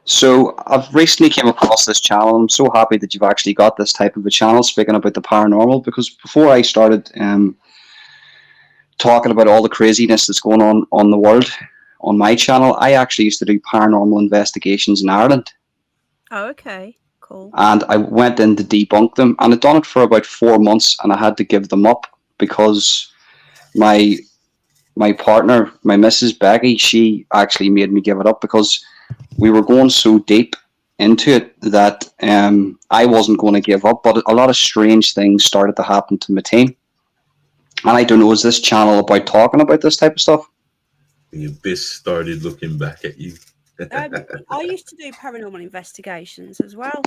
So I've recently came across this channel. I'm so happy that you've actually got this type of a channel speaking about the paranormal, because before I started talking about all the craziness that's going on the world on my channel, I actually used to do paranormal investigations in Ireland. Oh, okay. Cool. And I went in to debunk them, and I'd done it for about 4 months, and I had to give them up because my partner, my Mrs. Becky, she actually made me give it up because we were going so deep into it that I wasn't going to give up. But a lot of strange things started to happen to my team. And I don't know, is this channel about talking about this type of stuff? The abyss started looking back at you. I used to do paranormal investigations as well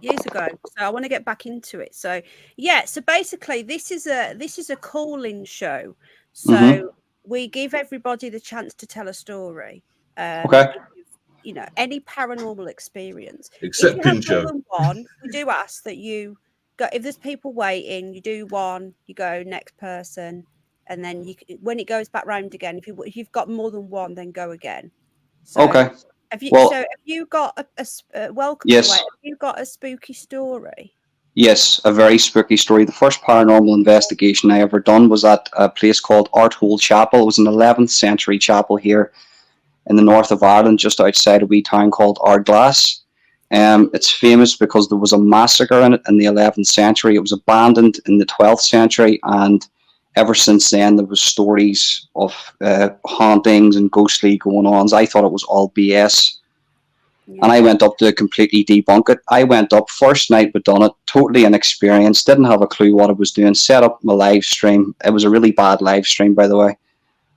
years ago, so I want to get back into it. So yeah, so basically this is a call-in show. So we give everybody the chance to tell a story. Okay. You know, any paranormal experience. Except if you have Pincho. more than one, we do ask that you go. If there's people waiting, you do one, you go next person, and then when it goes back round again, if you've got more than one, then go again. So, okay. Have you got a welcome? Yes. Have you got a spooky story? Yes, a very spooky story. The first paranormal investigation I ever done was at a place called Arthole Chapel. It was an 11th century chapel here in the north of Ireland, just outside a wee town called Ardglass. It's famous because there was a massacre in it in the 11th century. It was abandoned in the 12th century, and ever since then there was stories of hauntings and ghostly going-ons. I thought it was all BS And I went up to completely debunk it. I went up first night we done it, totally inexperienced, didn't have a clue what I was doing, set up my live stream. It was a really bad live stream, by the way.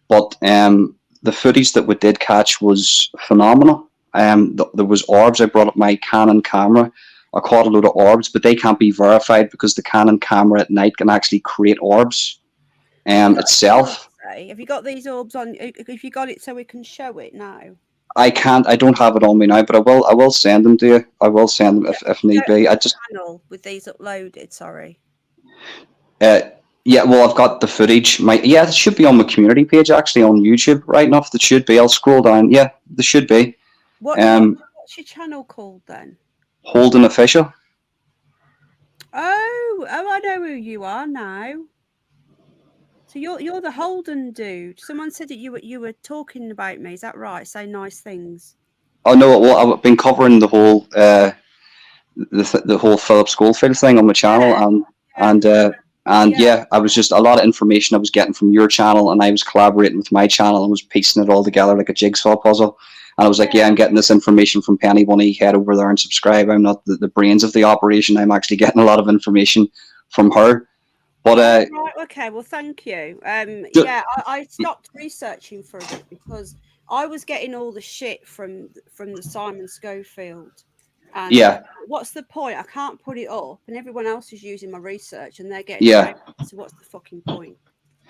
But the footage that we did catch was phenomenal. There was orbs. I brought up my Canon camera. I caught a load of orbs, but they can't be verified because the Canon camera at night can actually create orbs itself. Have you got these orbs on? If you got it so we can show it now. I can't. I don't have it on me now, but I will. I will send them to you. I will send them if need be. I just channel with these uploaded. Sorry. Yeah. Well, I've got the footage. It should be on my community page actually on YouTube. Right enough, that should be. I'll scroll down. Yeah, there should be. What's your channel called then? Holden Official. Oh, I know who you are now. So you're the Holden dude. Someone said that you were talking about me. Is that right? Say nice things. Oh no! Well, I've been covering the whole the whole Philip Schofield thing on my channel, yeah, I was just a lot of information I was getting from your channel, and I was collaborating with my channel and was piecing it all together like a jigsaw puzzle. And I was like, I'm getting this information from Penny Bunny. Head over there and subscribe. I'm not the brains of the operation. I'm actually getting a lot of information from her. But right, okay, well, thank you. I stopped researching for a bit because I was getting all the shit from the Simon Schofield. And what's the point? I can't put it up, and everyone else is using my research, and they're getting so what's the fucking point?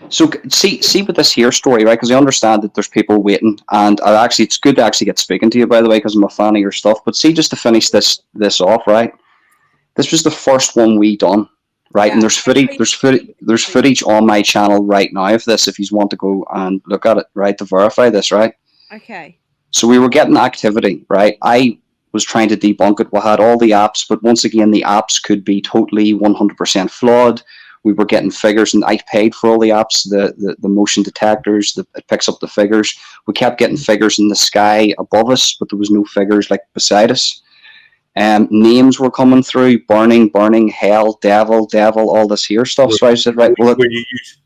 So see with this here story, right? Because I understand that there's people waiting, and it's good to actually get speaking to you, by the way, because I'm a fan of your stuff. But see, just to finish this off, right? This was the first one we done, right? And there's footage on my channel right now of this. If you want to go and look at it, right, to verify this, right? Okay. So we were getting activity, right? I was trying to debunk it. We had all the apps, but once again, the apps could be totally 100% flawed. We were getting figures, and I paid for all the apps, the motion detectors, it picks up the figures. We kept getting figures in the sky above us, but there was no figures like beside us. Names were coming through: burning, hell, devil, all this here stuff. So I said, right, well,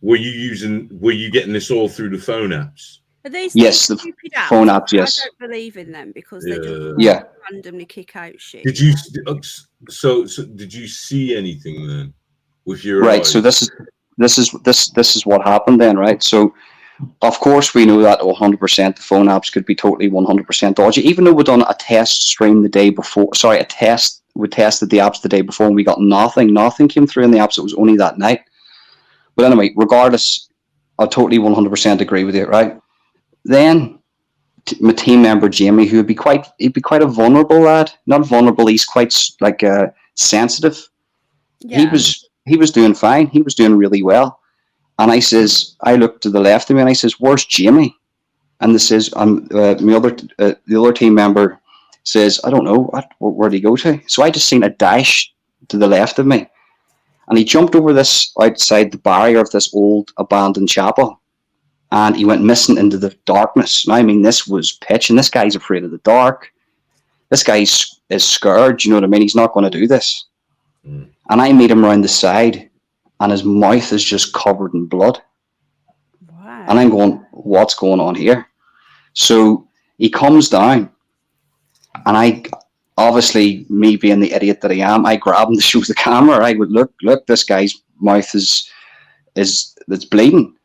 were you getting this all through the phone apps? Are these the stupid apps? phone apps, yes. I don't believe in them because they just randomly kick out shit. Did you? So did you see anything then with your right? eyes? So this is what happened then, right? So of course we know that 100% the phone apps could be totally 100% dodgy. Even though we done a test stream the day before, we tested the apps the day before, and we got nothing came through in the apps. It was only that night. But anyway, regardless, I totally 100% agree with you, right? Then my team member Jamie, he'd be quite a vulnerable lad. Not vulnerable, he's quite sensitive. Yeah. He was doing fine. He was doing really well. And I looked to the left of me and I says, "Where's Jamie?" And this is the other team member says, "I don't know. Where'd he go to?" So I just seen a dash to the left of me, and he jumped over this outside the barrier of this old abandoned chapel. And he went missing into the darkness. Now, I mean, this was pitch, and this guy's afraid of the dark. This guy is scared, you know what I mean? He's not going to do this. And I meet him around the side, and his mouth is just covered in blood. Wow. And I'm going, what's going on here? So he comes down, and I, obviously, me being the idiot that I am, I grab him to show the camera. I would look, this guy's mouth is bleeding.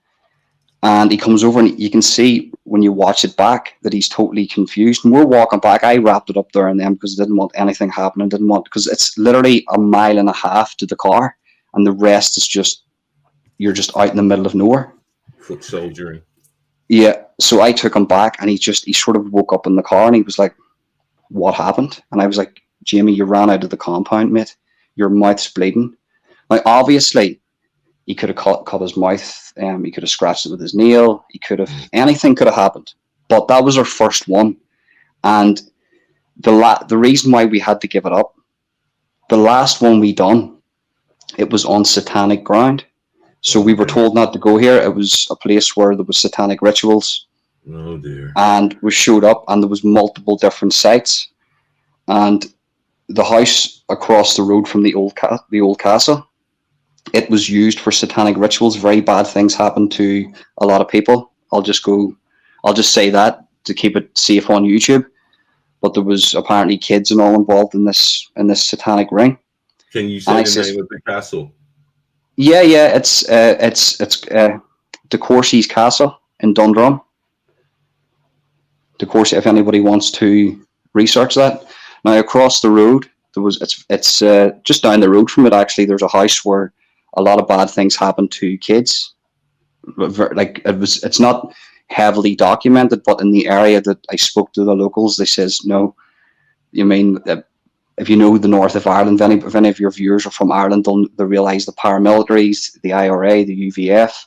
And he comes over, and you can see when you watch it back that he's totally confused. And we're walking back. I wrapped it up there and then because I didn't want anything happening. Because it's literally a mile and a half to the car, and the rest is you're just out in the middle of nowhere. Foot soldiering. Yeah. So I took him back, and he sort of woke up in the car, and he was like, "What happened?" And I was like, "Jamie, you ran out of the compound, mate. Your mouth's bleeding." Now, obviously, he could have cut his mouth. He could have scratched it with his nail. Anything could have happened. But that was our first one. And the reason why we had to give it up, the last one we done, it was on satanic ground. So we were told not to go here. It was a place where there was satanic rituals. Oh dear. And we showed up, and there was multiple different sites. And the house across the road from the old castle, it was used for satanic rituals. Very bad things happened to a lot of people. I'll just say that to keep it safe on YouTube. but there was apparently kids and all involved in this satanic ring. Can you say the name of the castle? Yeah, it's De Courcy's Castle in Dundrum. De Courcy, if anybody wants to research that. Now across the road, it's just down the road from it. Actually, there's a house where a lot of bad things happen to kids. Like it's not heavily documented, but in the area that I spoke to the locals, they says no. You mean if you know the north of Ireland, if any of your viewers are from Ireland, they'll realise the paramilitaries, the IRA, the UVF.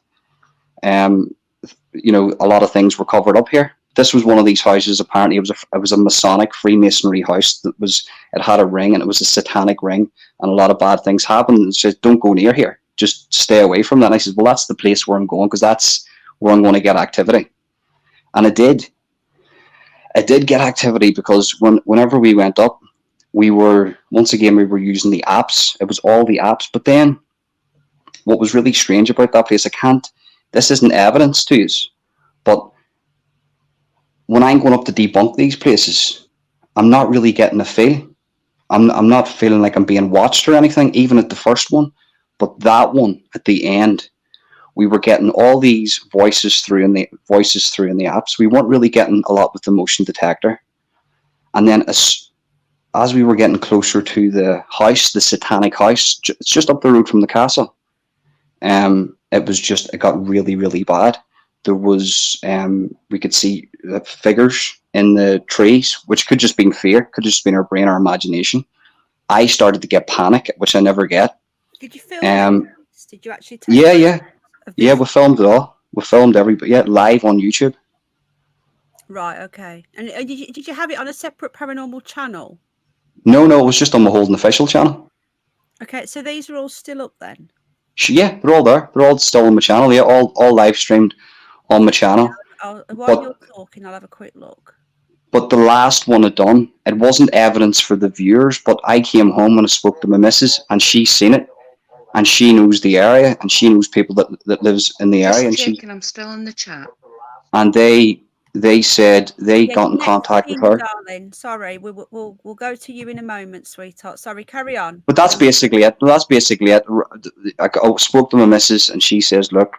You know, a lot of things were covered up here. This was one of these houses. Apparently, it was a Masonic Freemasonry house it had a ring, and it was a satanic ring, and a lot of bad things happened. And it says, don't go near here. Just stay away from that. And I said, well, that's the place where I'm going, because that's where I'm going to get activity. And it did. It did get activity, because whenever we went up, we were using the apps. It was all the apps. But then what was really strange about that place, this isn't evidence to us, but when I'm going up to debunk these places, I'm not really getting a feel. I'm not feeling like I'm being watched or anything, even at the first one. But that one at the end, we were getting all these voices through in the apps. We weren't really getting a lot with the motion detector. And then as we were getting closer to the house, the satanic house, it's just up the road from the castle. It got really, really bad. There was, we could see the figures in the trees, which could just been fear, could just been our brain, our imagination. I started to get panic, which I never get. Did you film it? Did you actually take Yeah, we filmed it all. We filmed everybody, live on YouTube. Right, okay. And did you have it on a separate paranormal channel? No, it was just on the Holden official channel. Okay, so these are all still up then? Yeah, they're all there. They're all still on my channel. Yeah, all live streamed on my channel. While you're talking, I'll have a quick look. But the last one I done, it wasn't evidence for the viewers, but I came home and I spoke to my missus, and she's seen it, and she knows the area, and she knows people that lives in the area, and I'm still in the chat. And they said they got in contact with her. Darling, sorry, we'll go to you in a moment, sweetheart. Sorry, carry on. But that's basically it. I spoke to my missus, and she says, look,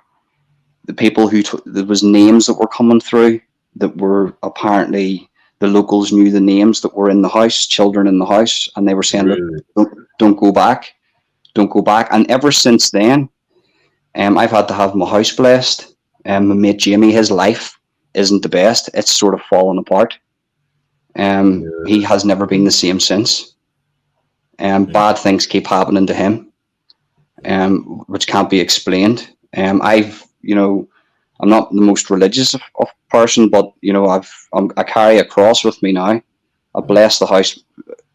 the people there was names that were coming through that were apparently the locals knew the names that were in the house, children in the house, and they were saying, really? Look, don't go back. And ever since then, I've had to have my house blessed. My mate Jamie, his life isn't the best. It's sort of fallen apart. He has never been the same since. Bad things keep happening to him, which can't be explained. I'm not the most religious of person, but I carry a cross with me now. I bless the house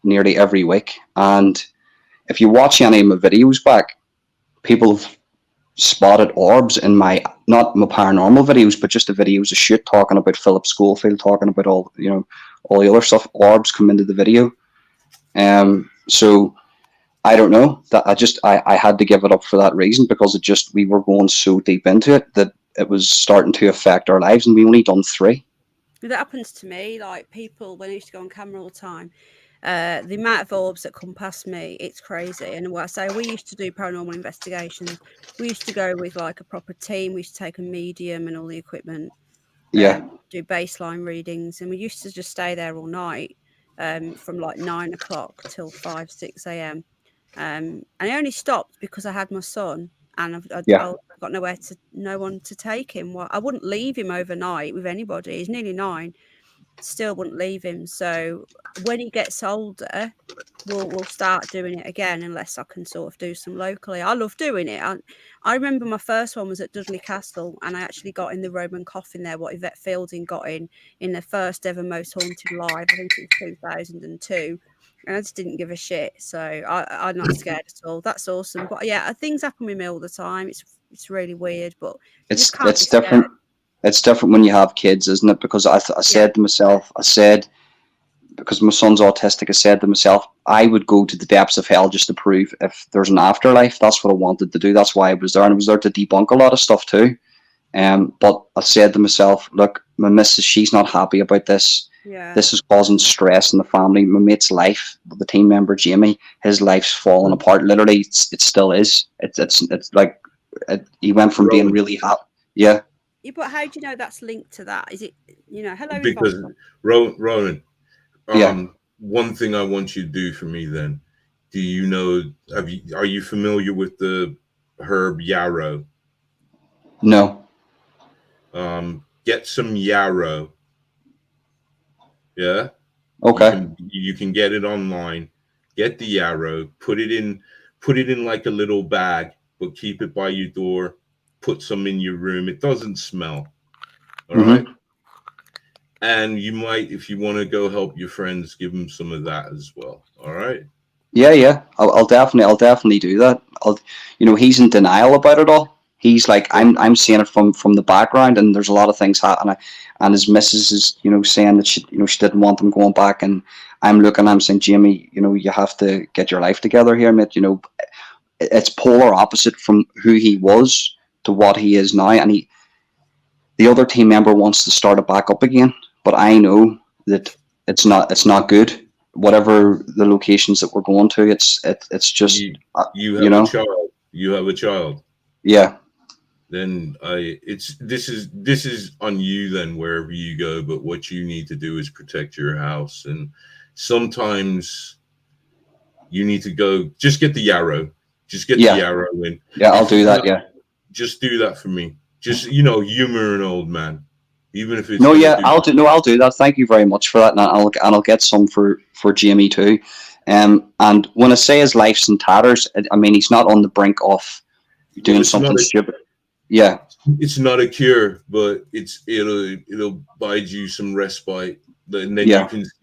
nearly every week, and if you watch any of my videos back, people have spotted orbs in not my paranormal videos, but just the videos of shit talking about Philip Schofield, talking about all the other stuff. Orbs come into the video. So I don't know, that I had to give it up for that reason, because we were going so deep into it that it was starting to affect our lives, and we only done 3. That happens to me, like people when I used to go on camera all the time. The amount of orbs that come past me, it's crazy. And what I say, we used to do paranormal investigations. We used to go with like a proper team. We used to take a medium and all the equipment. Do baseline readings, and we used to just stay there all night, from like 9 o'clock till 5, 6 a.m. And I only stopped because I had my son, and I've got no one to take him. Well, I wouldn't leave him overnight with anybody. He's nearly 9. Still wouldn't leave him. So when he gets older, we'll start doing it again, unless I can sort of do some locally. I love doing it. I remember my first one was at Dudley Castle, and I actually got in the Roman coffin there, what Yvette Fielding got in the first ever Most Haunted Live. I think it was 2002. And I just didn't give a shit. So I'm not scared at all. That's awesome. But yeah, things happen with me all the time. It's really weird, but it's different. It's different when you have kids, isn't it? Because I said to myself, because my son's autistic, I said to myself, I would go to the depths of hell just to prove if there's an afterlife. That's what I wanted to do. That's why I was there. And I was there to debunk a lot of stuff too. But I said to myself, look, my missus, she's not happy about this. Yeah. This is causing stress in the family. My mate's life, the team member Jamie, his life's falling apart. Literally, it still is. It's like he went from being really happy. Yeah. Yeah, but how do you know that's linked to that? Is it, hello, Because Yvonne. Ronan, Yeah. one thing I want you to do for me then. Do you know? Are you familiar with the herb yarrow? No. Get some yarrow. Yeah. Okay. You can get it online. Get the yarrow. Put it in like a little bag, but keep it by your door. Put some in your room. It doesn't smell. All right. And you might, if you want to go help your friends, give them some of that as well. All right. Yeah. I'll definitely do that. He's in denial about it all. He's like, I'm seeing it from the background, and there's a lot of things happening. And his missus is, saying that she didn't want them going back. And I'm saying, Jamie, you have to get your life together here, mate. It's polar opposite from who he was to what he is now. And the other team member wants to start it back up again, but I know that it's not good. Whatever the locations that we're going to, it's just you have a child. You have a child. Yeah. Then this is on you then wherever you go. But what you need to do is protect your house, and sometimes you need to go. Just get the yarrow. Just get the yarrow in. Yeah, I'll do that. Yeah. Just do that for me. Just humor an old man, even if it's I'll do that. Thank you very much for that, and I'll get some for Jamie too. And when I say his life's in tatters, I mean he's not on the brink of doing something stupid. Yeah, it's not a cure, but it'll bide you some respite, and then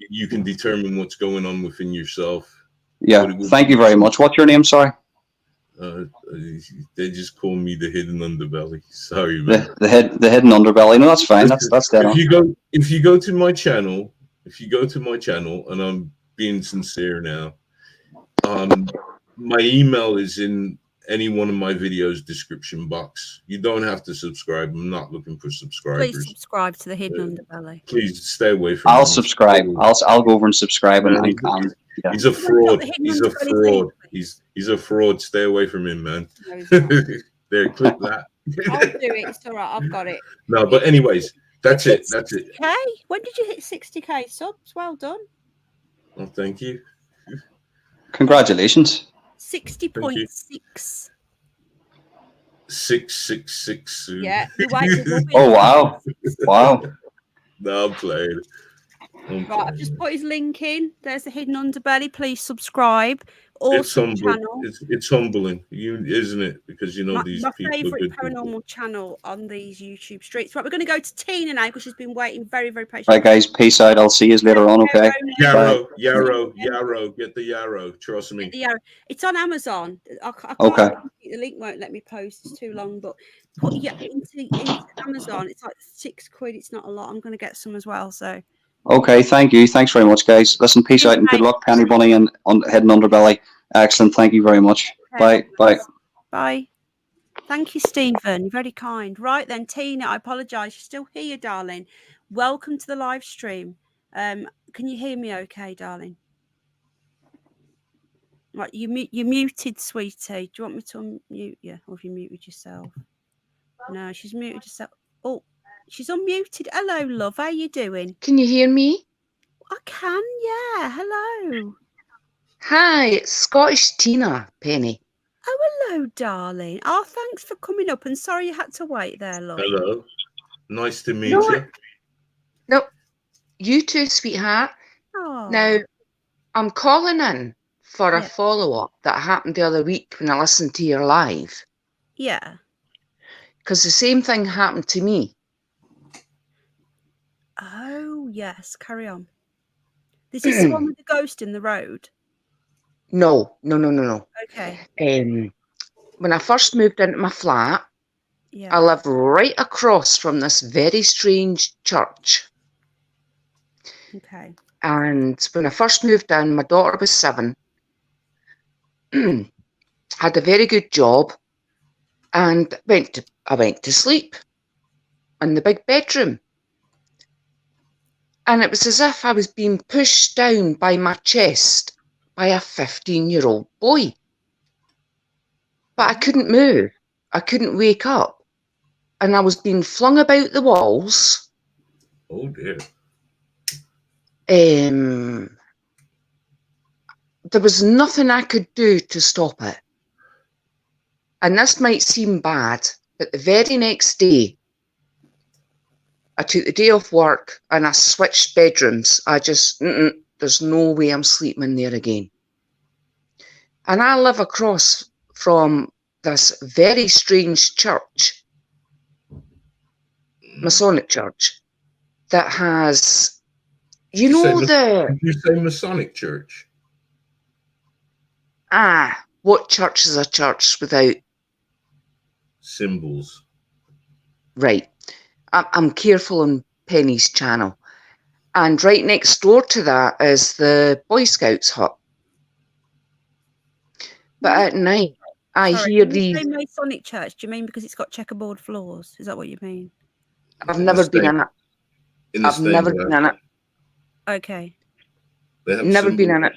you can determine what's going on within yourself. Yeah, thank you very much. What's your name? Sorry. They just call me the hidden underbelly. Sorry, man. The hidden underbelly. No, that's fine. That's dead on. If you go to my channel, and I'm being sincere now, my email is in any one of my videos description box. You don't have to subscribe. I'm not looking for subscribers. Please subscribe to the hidden underbelly. Please stay away from. I'll subscribe. I'll go over and subscribe. Yeah. He's a fraud. He's a fraud. He's a fraud. Stay away from him, man. No, there, clip that. I'll do it. It's all right. I've got it. No, but anyways, that's it. That's it. Okay. When did you hit 60k subs? Well done. Well, thank you. Congratulations. 60.6. 666. Yeah. Oh wow. Wow. No, I'm playing. Right, I've just put his link in. There's the hidden underbelly. Please subscribe. Awesome channel. It's humbling, isn't it? Because these my people. My favourite paranormal channel on these YouTube streets. Right, we're going to go to Tina now because she's been waiting very, very patiently. Right, guys, peace out. I'll see you later on. Okay. Yarrow. Get the yarrow. Trust me. It's on Amazon. Okay. The link won't let me post. It's too long. But put into Amazon. It's like £6. It's not a lot. I'm going to get some as well. So. Okay, thank you. Thanks very much, guys. Listen, peace out and good luck, Penny Bunny and Hidden Underbelly. Excellent. Thank you very much. Okay. Bye. Bye. Thank you, Stephen. You're very kind. Right then, Tina, I apologise. You're still here, darling. Welcome to the live stream. Can you hear me okay, darling? Right, you're muted, sweetie. Do you want me to unmute you? Or have you muted yourself? No, she's muted herself. Oh. She's unmuted. Hello, love. How you doing? Can you hear me? I can, yeah. Hello. Hi, it's Scottish Tina, Penny. Oh, hello, darling. Oh, thanks for coming up. And sorry you had to wait there, love. Hello. Nice to meet you. No, you too, sweetheart. Oh. Now, I'm calling in for a follow-up that happened the other week when I listened to your live. Yeah. Because the same thing happened to me. Oh, yes. Carry on. This is the one with the ghost in the road? No. Okay. When I first moved into my flat, I lived right across from this very strange church. Okay. And when I first moved in, my daughter was 7. Had a very good job, and I went to sleep in the big bedroom. And it was as if I was being pushed down by my chest by a 15-year-old boy. But I couldn't move. I couldn't wake up. And I was being flung about the walls. Oh dear. There was nothing I could do to stop it. And this might seem bad, but the very next day, I took the day off work and I switched bedrooms. I just, there's no way I'm sleeping in there again. And I live across from this very strange church, Masonic church, that has, Did you say Masonic church? What church is a church without symbols? Right. I'm careful on Penny's channel. And right next door to that is the Boy Scouts hut. But at night, I hear these... When you say Masonic church, do you mean because it's got checkerboard floors? Is that what you mean? I've never been in it. I've never been in it. Okay. Never been in it.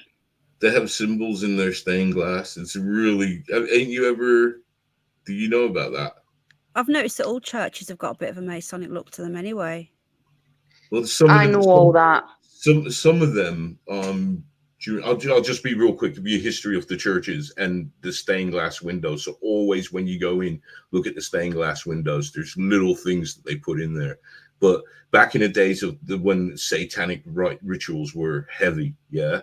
They have symbols in their stained glass. It's really... Ain't you ever... Do you know about that? I've noticed that all churches have got a bit of a Masonic look to them anyway. Well, all that. Some of them... I'll just be real quick to be a history of the churches and the stained glass windows. So always when you go in, look at the stained glass windows. There's little things that they put in there. But back in the days of when satanic rituals were heavy, yeah,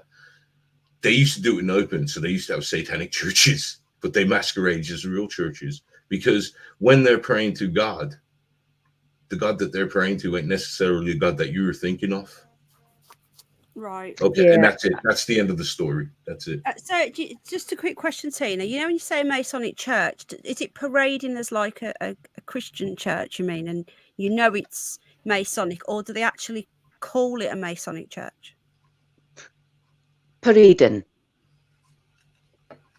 they used to do it in open. So they used to have satanic churches, but they masquerade as real churches because when they're praying to God, the God that they're praying to ain't necessarily the God that you were thinking of. Right. Okay, yeah. And that's it. That's the end of the story. That's it. So, just a quick question, Tina. You know, when you say Masonic church, is it parading as like a Christian church? You mean, and you know it's Masonic, or do they actually call it a Masonic church? Parading.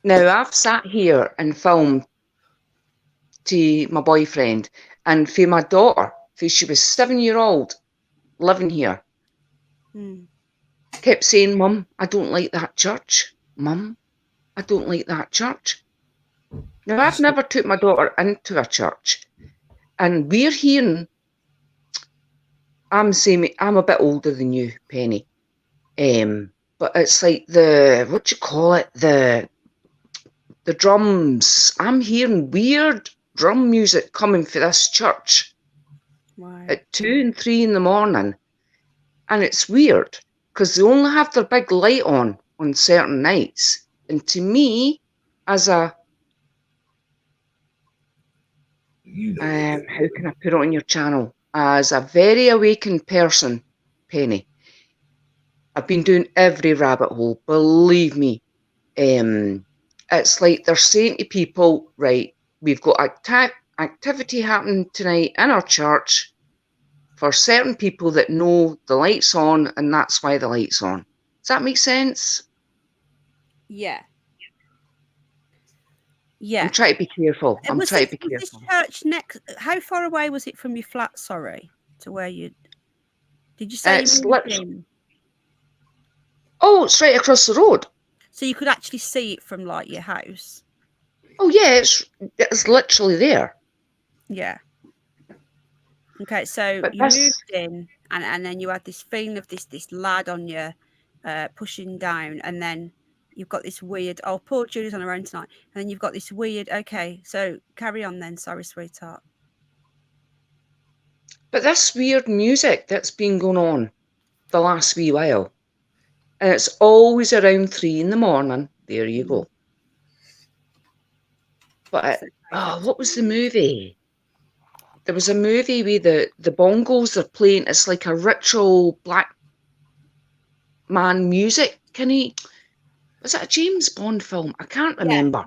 Now, I've sat here and filmed to my boyfriend, and for my daughter, for she was 7-year-old living here. Kept saying, Mum, I don't like that church. Mum, I don't like that church. Now, I've never took my daughter into a church. And we're hearing, I'm saying, I'm a bit older than you, Penny. But it's like what do you call it? The drums. I'm hearing weird drum music coming for this church. Wow. At 2 and 3 in the morning. And it's weird. Because they only have their big light on certain nights. And to me, as a... how can I put it on your channel? As a very awakened person, Penny, I've been doing every rabbit hole, believe me. It's like they're saying to people, right, we've got activity happening tonight in our church, for certain people that know the light's on, and that's why the light's on. Does that make sense? Yeah. Yeah. I'm trying to be careful. Was this church next? How far away was it from your flat? Sorry, to where you? Did you say? It's it's right across the road. So you could actually see it from like your house. Oh yeah, it's literally there. Yeah. Okay, so you moved in, and then you had this feeling of this lad on you, pushing down, and then you've got this weird. Oh, poor Julie's on her own tonight, and then you've got this weird. Okay, so carry on then. Sorry, sweetheart. But this weird music that's been going on the last wee while, and it's always around 3 in the morning. There you go. But what was the movie? There was a movie where the bongos are playing. It's like a ritual black man music. Was it a James Bond film? I can't remember.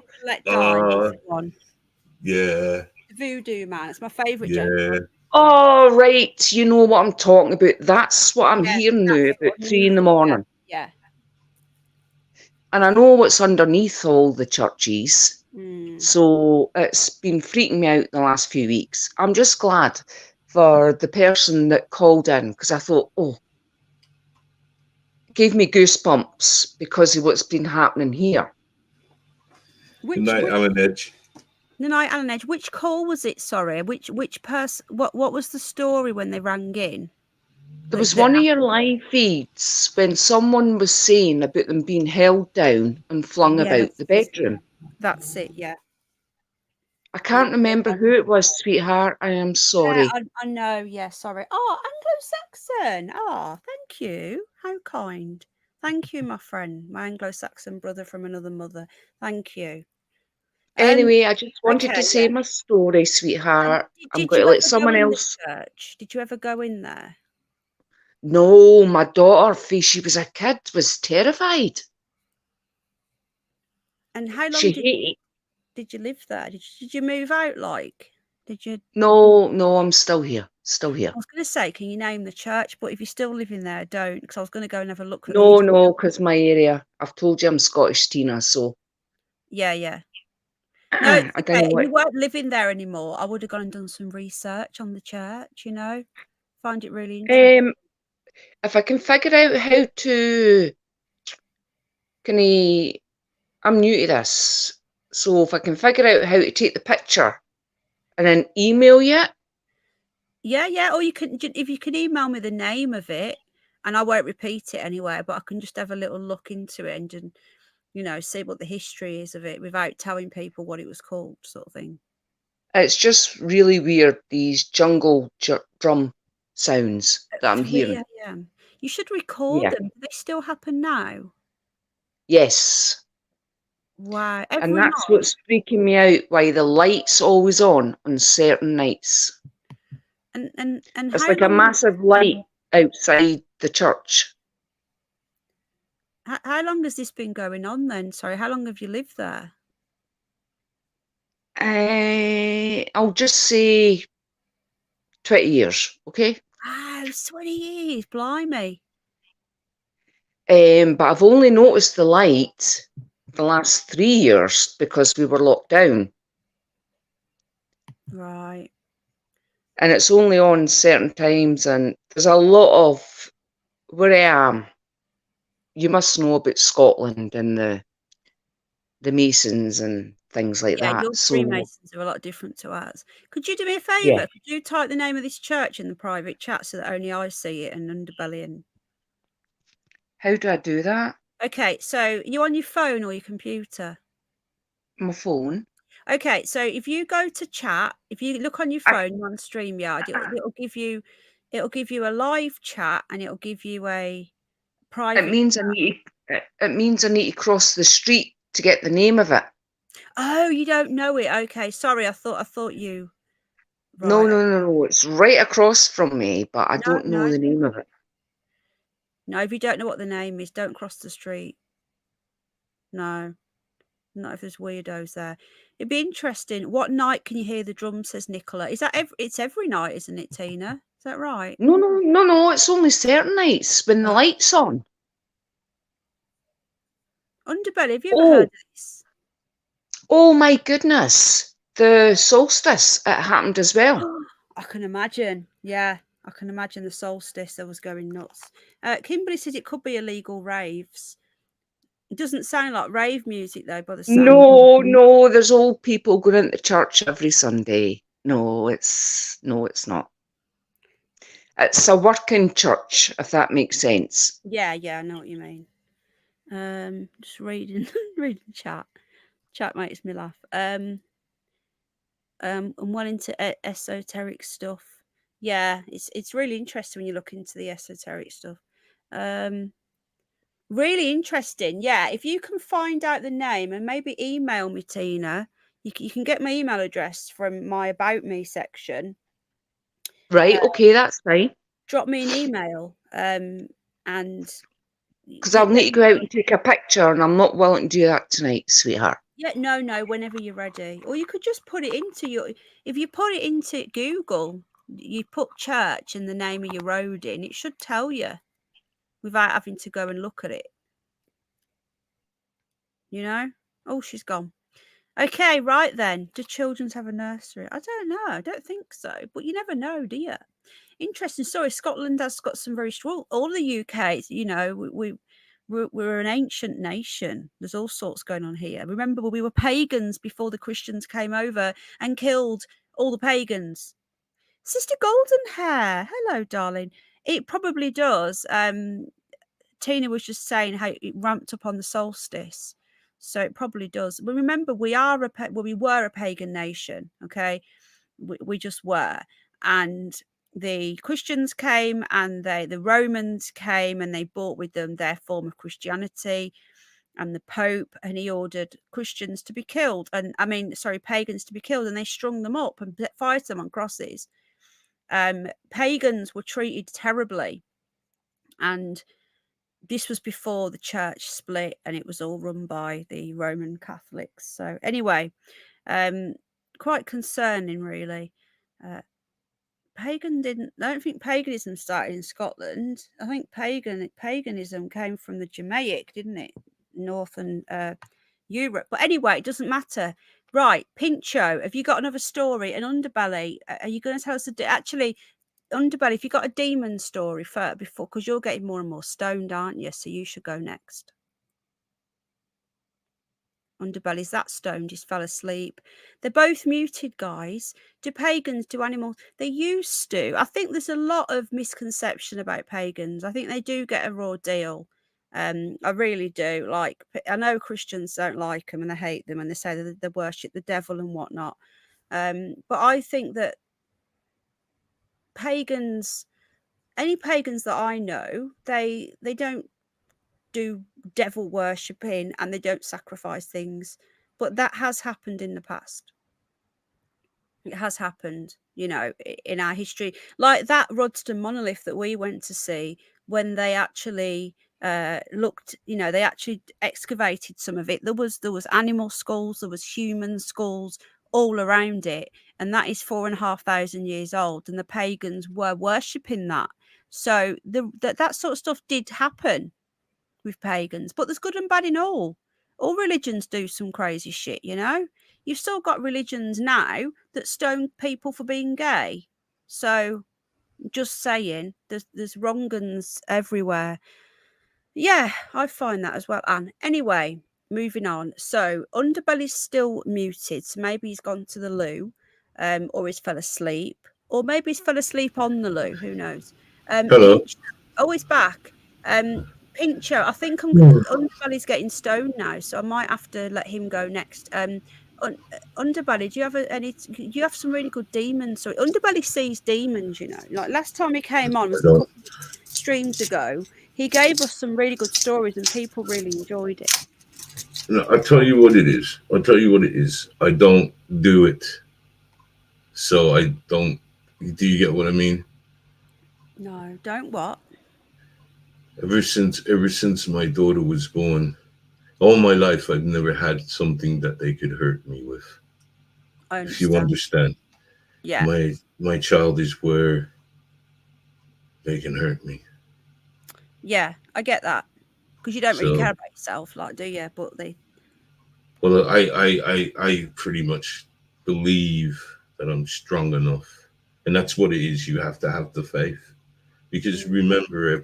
Yeah. Voodoo Man. It's my favourite. Yeah. Oh, right. You know what I'm talking about. That's what I'm hearing now about 3 in the morning. Yeah. And I know what's underneath all the churches. So it's been freaking me out the last few weeks. I'm just glad for the person that called in, because I thought, gave me goosebumps because of what's been happening here. Good night, Alan Edge. The night, Alan Edge. Which call was it? Sorry, which person? What was the story when they rang in? There was one of your live feeds when someone was saying about them being held down and flung about the bedroom. That's it, yeah. I can't remember who it was, sweetheart. I am sorry. Yeah, I know, yeah, sorry. Oh, Anglo-Saxon. Oh, thank you. How kind. Thank you, my friend, my Anglo-Saxon brother from another mother. Thank you. Anyway, I just wanted to say my story, sweetheart. I'm going to let someone else. Church? Did you ever go in there? No, my daughter, she was a kid, was terrified. And how long did you live there? Did you move out? Like, did you? No, I'm still here. Still here. I was going to say, can you name the church? But if you're still living there, don't, because I was going to go and have a look. No, because my area. I've told you I'm Scottish, Tina. So yeah. No, I don't know what. You weren't living there anymore. I would have gone and done some research on the church. You know, find it really interesting. If I can figure out how to, I'm new to this, so if I can figure out how to take the picture and then email you. Yeah. Or you can, if you can email me the name of it, and I won't repeat it anyway, but I can just have a little look into it and you know, see what the history is of it without telling people what it was called, sort of thing. It's just really weird, these jungle drum sounds that I'm hearing. Yeah. You should record them. Do they still happen now? Yes. Wow. And that's what's freaking me out, why the light's always on certain nights. And it's like a massive light outside the church. How long has this been going on then? Sorry, how long have you lived there? I'll just say 20 years, okay? Wow, 20 years, blimey. But I've only noticed the light the last 3 years because we were locked down. Right. And it's only on certain times, and there's a lot of where I am. You must know about Scotland and the Masons and things like that. Your Freemasons are a lot different to ours. Could you do me a favour? Yeah. Could you type the name of this church in the private chat so that only I see it and Underbelly? And how do I do that? Okay, so you on your phone or your computer? My phone. Okay, so if you go to chat, if you look on your phone, you're on StreamYard, it'll give you a live chat and it'll give you a private. It means I need to cross the street to get the name of it. Oh, you don't know it? Okay, sorry. I thought you. Right. No. It's right across from me, but I don't know the name of it. No, if you don't know what the name is, don't cross the street. No, not if there's weirdos there. It'd be interesting. What night can you hear the drum? Says Nicola. Is that it's every night, isn't it, Tina? Is that right? No. It's only certain nights when the light's on. Underbelly, have you ever heard of this? Oh my goodness. The solstice, it happened as well. I can imagine. Yeah, I can imagine the solstice that was going nuts. Kimberly says it could be illegal raves. It doesn't sound like rave music though, by the sound. No, there's old people going into church every Sunday. No, it's not. It's a working church, if that makes sense. Yeah, I know what you mean. Just reading chat. Chat makes me laugh. I'm well into esoteric stuff. Yeah, it's really interesting when you look into the esoteric stuff. Really interesting. Yeah, if you can find out the name and maybe email me, Tina. You can get my email address from my About Me section. Right. Okay, that's fine. Drop me an email. And because I'll need to go out and take a picture, and I'm not willing to do that tonight, sweetheart. Yeah, no, whenever you're ready. Or you could just put it into if you put it into Google, you put church and the name of your road in, it should tell you without having to go and look at it. You know? Oh, she's gone. Okay, right then. Do children have a nursery? I don't know. I don't think so. But you never know, do you? Interesting story. Scotland has got some very strong. All the UK, you know, We're an ancient nation. There's all sorts going on here. Remember, we were pagans before the Christians came over and killed all the pagans. Sister Golden Hair, hello, darling. It probably does. Tina was just saying how it ramped up on the solstice, so it probably does. But remember, we were a pagan nation. Okay, we just were, and the Christians came, and the Romans came, and they brought with them their form of Christianity, and the Pope, and he ordered Christians to be killed, pagans to be killed, and they strung them up and fired them on crosses. Pagans were treated terribly, and this was before the church split, and it was all run by the Roman Catholics. So anyway, quite concerning, really. I don't think paganism started in Scotland. I think paganism came from the Germanic, didn't it? Northern Europe. But anyway, it doesn't matter. Right, Pincho, have you got another story? An Underbelly, are you going to tell us actually, Underbelly, if you got a demon story before, because you're getting more and more stoned, aren't you? So you should go next. Underbelly's that stoned, just fell asleep. They're both muted, guys. Do pagans, do animals? They used to. I think there's a lot of misconception about pagans. I think they do get a raw deal. I really do. Like, I know Christians don't like them and they hate them and they say that they worship the devil and whatnot. But I think that pagans, any pagans that I know, they don't do devil worshipping and they don't sacrifice things, but that has happened in the past. It has happened, you know, in our history, like that Rodston monolith that we went to see, when they actually looked, you know, they actually excavated some of it. There was animal skulls, there was human skulls all around it, and that is 4,500 years old, and the pagans were worshipping that. So that sort of stuff did happen with pagans, but there's good and bad in all religions do some crazy shit, you know. You've still got religions now that stone people for being gay, so just saying, there's wrong uns everywhere. Yeah, I find that as well. And anyway, moving on. So Underbelly's still muted, so maybe he's gone to the loo, or he's fell asleep, or maybe he's fell asleep on the loo, who knows. Hello. He's back. Pincho, I think Underbelly's getting stoned now, so I might have to let him go next. Underbelly, do you have some really good demons? So Underbelly sees demons, you know. Like last time he came on was a couple of streams ago. He gave us some really good stories and people really enjoyed it. No, I'll tell you what it is. I don't do it. So I don't. Do you get what I mean? No, don't what? Ever since my daughter was born, all my life I've never had something that they could hurt me with. I understand. If you understand. Yeah. My child is where they can hurt me. Yeah, I get that. Because you don't really care about yourself, like, do you? But they. Well, I pretty much believe that I'm strong enough, and that's what it is. You have to have the faith, because remember,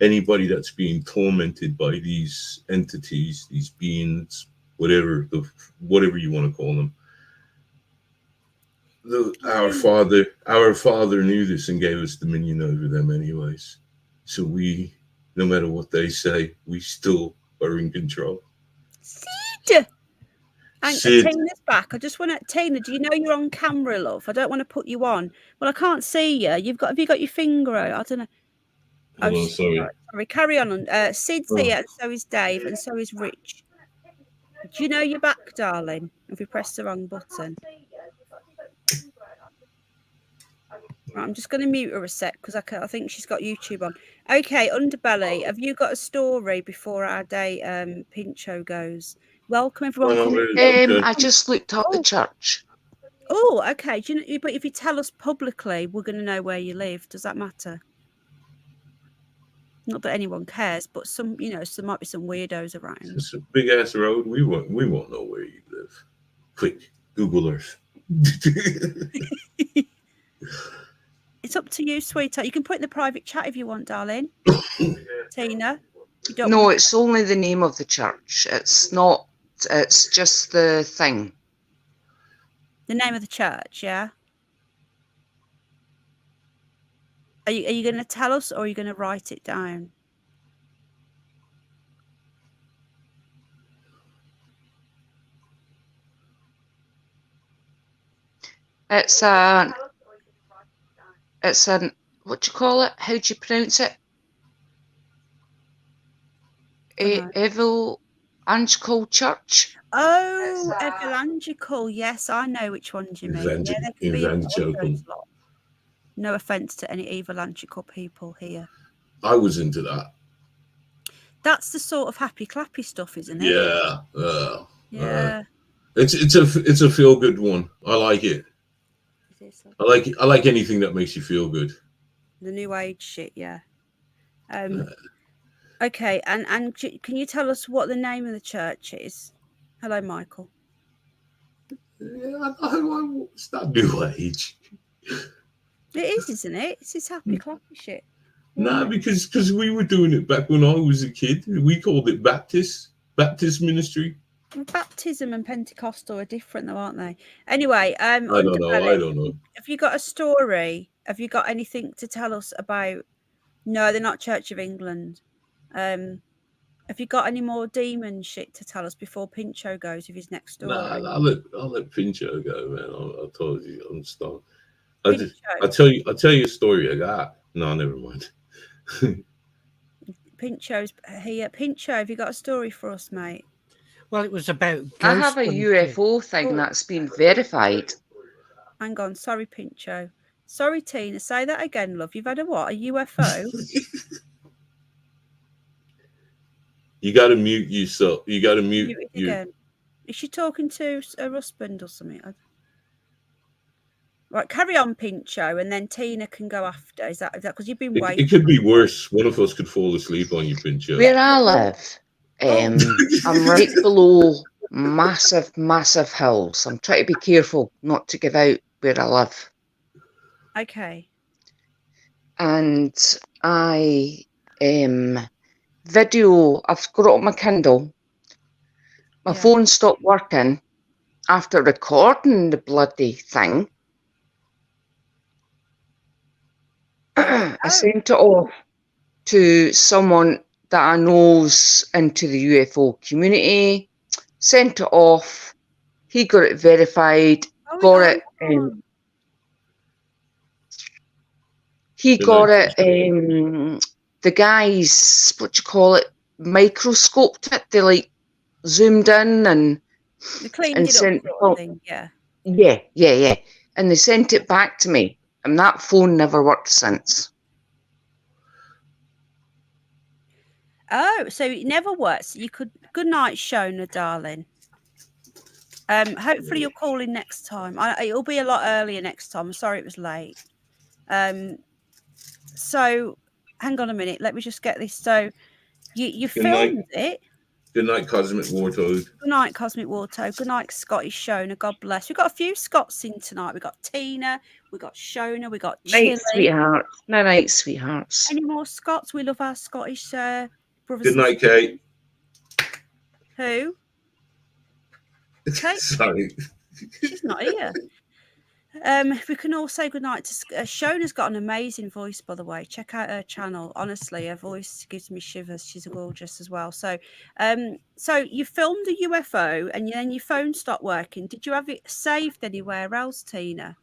anybody that's being tormented by these entities, these beings, whatever you want to call them. Our father knew this and gave us dominion over them anyways. So we, no matter what they say, we still are in control. Sid! And Tina's back. I just want to, Tina, do you know you're on camera, love? I don't want to put you on. Well, I can't see you. Have you got your finger out? I don't know. Oh, sorry. Sorry, carry on. Sid's here, and so is Dave, and so is Rich. Do you know you're back, darling? If we press the wrong button. Right, I'm just going to mute her a sec because I think she's got YouTube on. Okay, Underbelly, have you got a story before our day Pincho goes? Welcome, everyone. I just looked up the church. Oh, okay. Do you know, but if you tell us publicly, we're going to know where you live. Does that matter? Not that anyone cares, but some, you know, there might be some weirdos around. It's a big ass road. We won't know where you live. Quick, Google Earth. It's up to you, sweetheart. You can put it in the private chat if you want, darling. Tina. You don't No, want it's only the name of the church. It's not. It's just the thing. the name of the church, yeah? Are you going to tell us, or are you going to write it down? It's an. It's an. What do you call it? How do you pronounce it? Evangelical Church. Oh, evangelical. Yes, I know which ones you mean. Yeah, there can be all Evangelical. those lot. No offense to any evangelical people here. I was into that. That's the sort of happy clappy stuff, isn't it? Yeah. Yeah. It's a feel good one. I like it. It is. I like anything that makes you feel good. The new age shit, yeah. Okay, and can you tell us what the name of the church is? Hello, Michael. Yeah, it's not new age. It is, isn't it? It's this happy clappy shit. Nah, because we were doing it back when I was a kid. We called it Baptist ministry. Well, baptism and Pentecostal are different, though, aren't they? Anyway, I don't know. Have you got a story? Have you got anything to tell us about? No, they're not Church of England. Have you got any more demon shit to tell us before Pincho goes with his next story? Nah, I'll let Pincho go, man. I told you I'm stuck. I'll tell you a story I got. No, never mind. Pincho's here. Pincho, have you got a story for us, mate? Well, it was about ghost I have a hunting. UFO thing that's been verified. Hang on, sorry, Pincho. Sorry, Tina. Say that again, love. You've had a what? A UFO? You got to mute yourself. You got to mute it again. Is she talking to her husband or something? Right, carry on, Pincho, and then Tina can go after. Is that because you've been waiting? It could be worse. One of us could fall asleep on you, Pincho. Where I live, I'm right below massive hills. I'm trying to be careful not to give out where I live. Okay. And I video. I've got it on my Kindle. My phone stopped working after recording the bloody thing. I sent it off to someone that I know's into the UFO community. Sent it off. He got it verified. Got it. He got it. The guys, what you call it, microscoped it. They like zoomed in and cleaned it sent, up, sort of thing. Yeah. Yeah. And they sent it back to me, and that phone never worked since. Oh, so it never works. You could. Good night, Shona, darling. Hopefully you'll call in next time. It'll be a lot earlier next time. I'm sorry it was late. So hang on a minute. Let me just get this. So you filmed it. Good night, Cosmic Warthog. Good night, Cosmic Warthog. Good night, Scottish Shona. God bless. We've got a few Scots in tonight. We've got Tina. We've got Shona. We've got Chile. Night, sweethearts. Night, sweethearts. Any more Scots? We love our Scottish brothers. Good night, Kate. Who? Kate? Sorry. She's not here. We can all say goodnight to Shona's got an amazing voice, by the way. Check out her channel. Honestly, her voice gives me shivers. She's gorgeous as well. So so you filmed a UFO and then your phone stopped working. Did you have it saved anywhere else, Tina?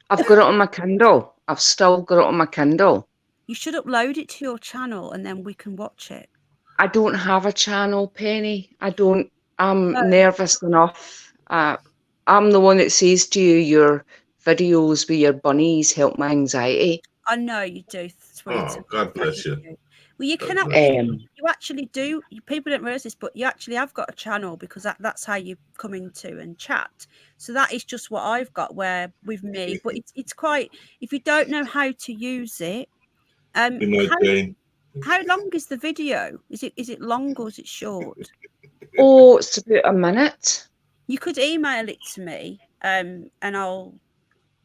I've got it on my Kindle. I've still got it on my Kindle. You should upload it to your channel and then we can watch it. I don't have a channel, Penny. I don't. I'm nervous enough. I'm the one that says to you, your videos with your bunnies help my anxiety. I know you do. Oh, God bless you. Well, you can actually, you actually do. People don't realize this, but you actually have got a channel because that's how you come into and chat. So that is just what I've got where with me. But it's quite. If you don't know how to use it, Good night, Jane. How long is the video? Is it long or is it short? Oh, it's about a minute. You could email it to me, and I'll.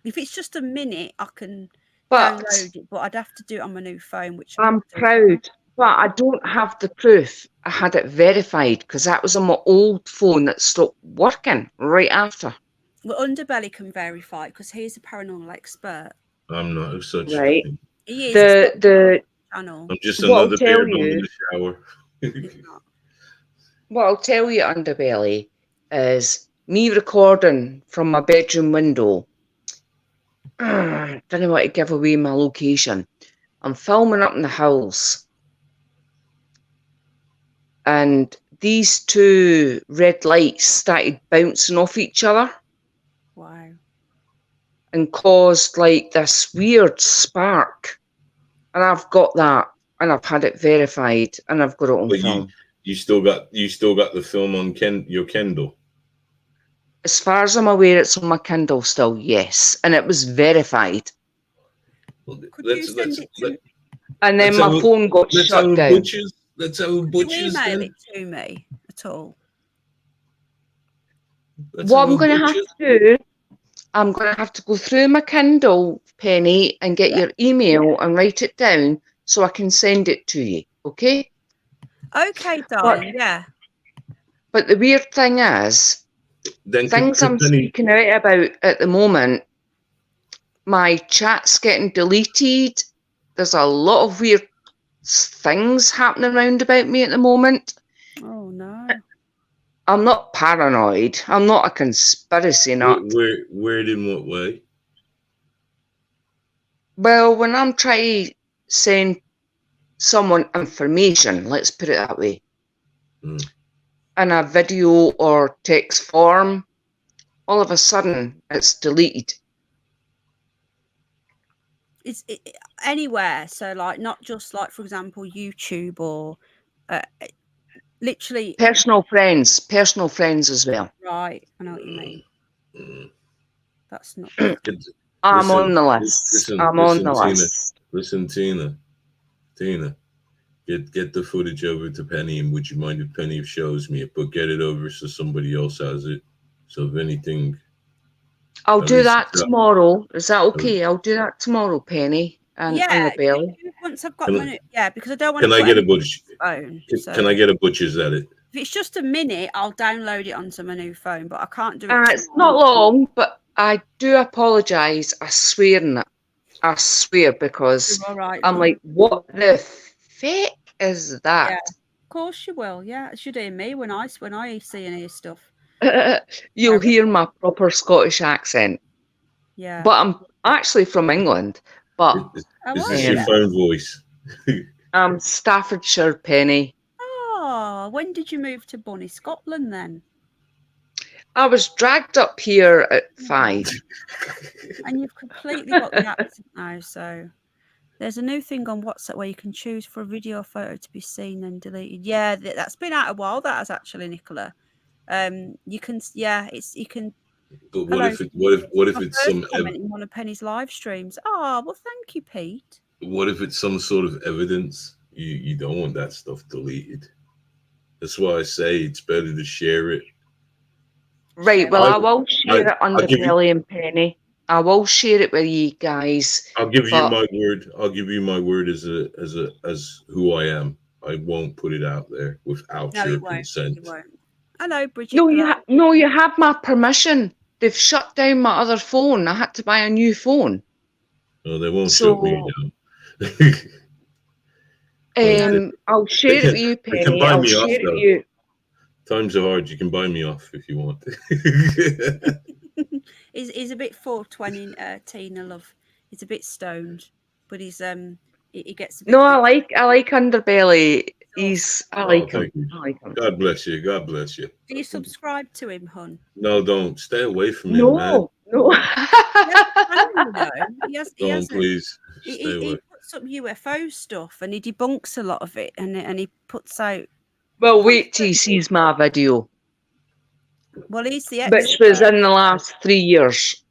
If it's just a minute, I can download it. But I'd have to do it on my new phone, which I'm proud. But I don't have the proof. I had it verified because that was on my old phone that stopped working right after. Well, Underbelly can verify because he's a paranormal expert. I'm not such Right. thing. He is. The Channel. I'm just What I'll another tell bear bum in you- the shower. He's not. what I'll tell you, Underbelly, is me recording from my bedroom window. Don't want to give away my location. I'm filming up in the hills, and these two red lights started bouncing off each other Wow. and caused like this weird spark. And I've got that, and I've had it verified, and I've got it on But film. you still got the film on your Kindle. As far as I'm aware, it's on my Kindle still, yes, and it was verified. Well, Could you send it to me? And then let's my have a- phone got let's shut have a down. butchers. Let's have a Could butchers. you email Then. it to me at all? Let's What have I'm a going to have butchers. to do, I'm going to have to go through my Kindle, Penny, and get your email and write it down so I can send it to you, okay? Okay, darling. Yeah. But the weird thing is, Then things I'm speaking out about at the moment, my chat's getting deleted. There's a lot of weird things happening around about me at the moment. Oh no. I'm not paranoid. I'm not a conspiracy nut. Weird in what way? Well, when I'm trying to send someone information, let's put it that way, in a video or text form, all of a sudden it's deleted. It's anywhere. So, like, not just like, for example, YouTube or literally. Personal friends as well. Right. I know what you mean. That's not. I'm on the list. I'm on the list. Listen, Tina. Get the footage over to Penny, and would you mind if Penny shows me it? But get it over so somebody else has it. So if anything, I'll do that tomorrow. Is that okay? I'll do that tomorrow, Penny. And Yeah. the bell. Once I've got my because I don't want. Can I get a butcher? Phone? Can I get a butcher's edit? If it's just a minute, I'll download it onto my new phone, but I can't do it. It's not long, but I do apologise. I swear in it. I swear, because I'm like, what the feck is that? Yeah, of course you will. Yeah, it should hear me when I see and hear stuff. You'll hear my proper Scottish accent. Yeah. But I'm actually from England. But is this your phone voice? I'm Staffordshire, Penny. Oh, when did you move to Bonnie, Scotland then? I was dragged up here at 5. And you've completely got the accent now, so there's a new thing on WhatsApp where you can choose for a video or photo to be seen and deleted. Yeah, that's been out a while, that has actually, Nicola. You can you can. But what if it's some in one of Penny's live streams? Oh, well, thank you, Pete. What if it's some sort of evidence? You don't want that stuff deleted. That's why I say it's better to share it. Right, well, I will share it under Belly and Penny. I will share it with you guys. I'll give you my word. I'll give you my word as who I am. I won't put it out there without your consent. You won't. Hello, Bridget. No, you have my permission. They've shut down my other phone. I had to buy a new phone. No, they won't shut me down. I'll share it with you, Penny. I'll share it with you. Times are hard. You can buy me off if you want. He's a bit 420, Tina, love. He's a bit stoned, but he's he gets a bit. No, I like Underbelly. I like him. God bless you. God bless you. Do you subscribe to him, hun? No, don't. Stay away from him, man. No. Don't, please. He puts up UFO stuff and he debunks a lot of it, and he puts out. Well, wait till he sees my video. Well, he's the expert. Which was in the last 3 years.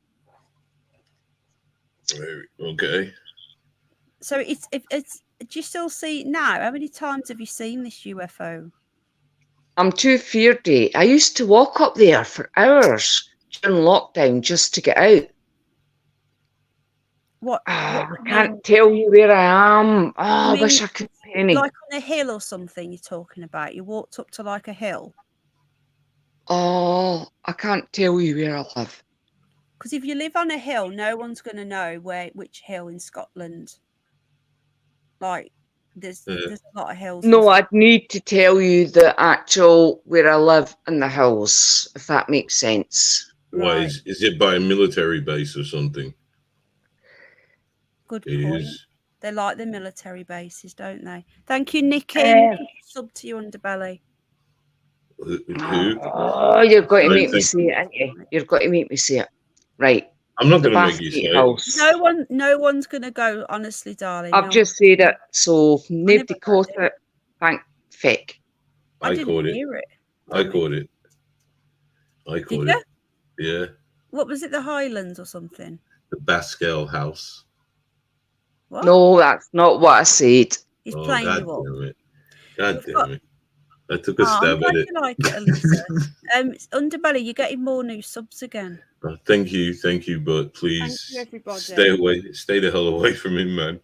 Okay. So it's do you still see it now? How many times have you seen this UFO? I'm too fearedy. I used to walk up there for hours during lockdown just to get out. What? I What do you can't mean? tell you where I am. Oh, I mean wish I could, Penny. Like on a hill or something? You're talking about? You walked up to like a hill? Oh, I can't tell you where I live. Because if you live on a hill, no one's going to know which hill in Scotland. Like, there's a lot of hills. No, I'd need to tell you the actual where I live in the hills, if that makes sense. Why Right. is it by a military base or something? Good It point. is. They like the military bases, don't they? Thank you, Nikki. Sub to you, Underbelly. Who? Oh, you're going to Right, make me say it, aren't you? You're going to make me say it. Right. I'm not The going to make you say Bathgate it. House. No one's gonna go. Honestly, darling. I've just said it, so never nobody caught it. Thank feck. I didn't caught it. hear it. I caught it. I caught it. Yeah. What was it? The Highlands or something? The Baskel House. What? No, that's not what I said. He's Oh, playing God you up. damn it. God We've damn it. I took a I'm stab glad at it. you like it, Elisa. Underbelly, you're getting more new subs again. Thank you, but please Thank you, everybody. stay the hell away from him, man.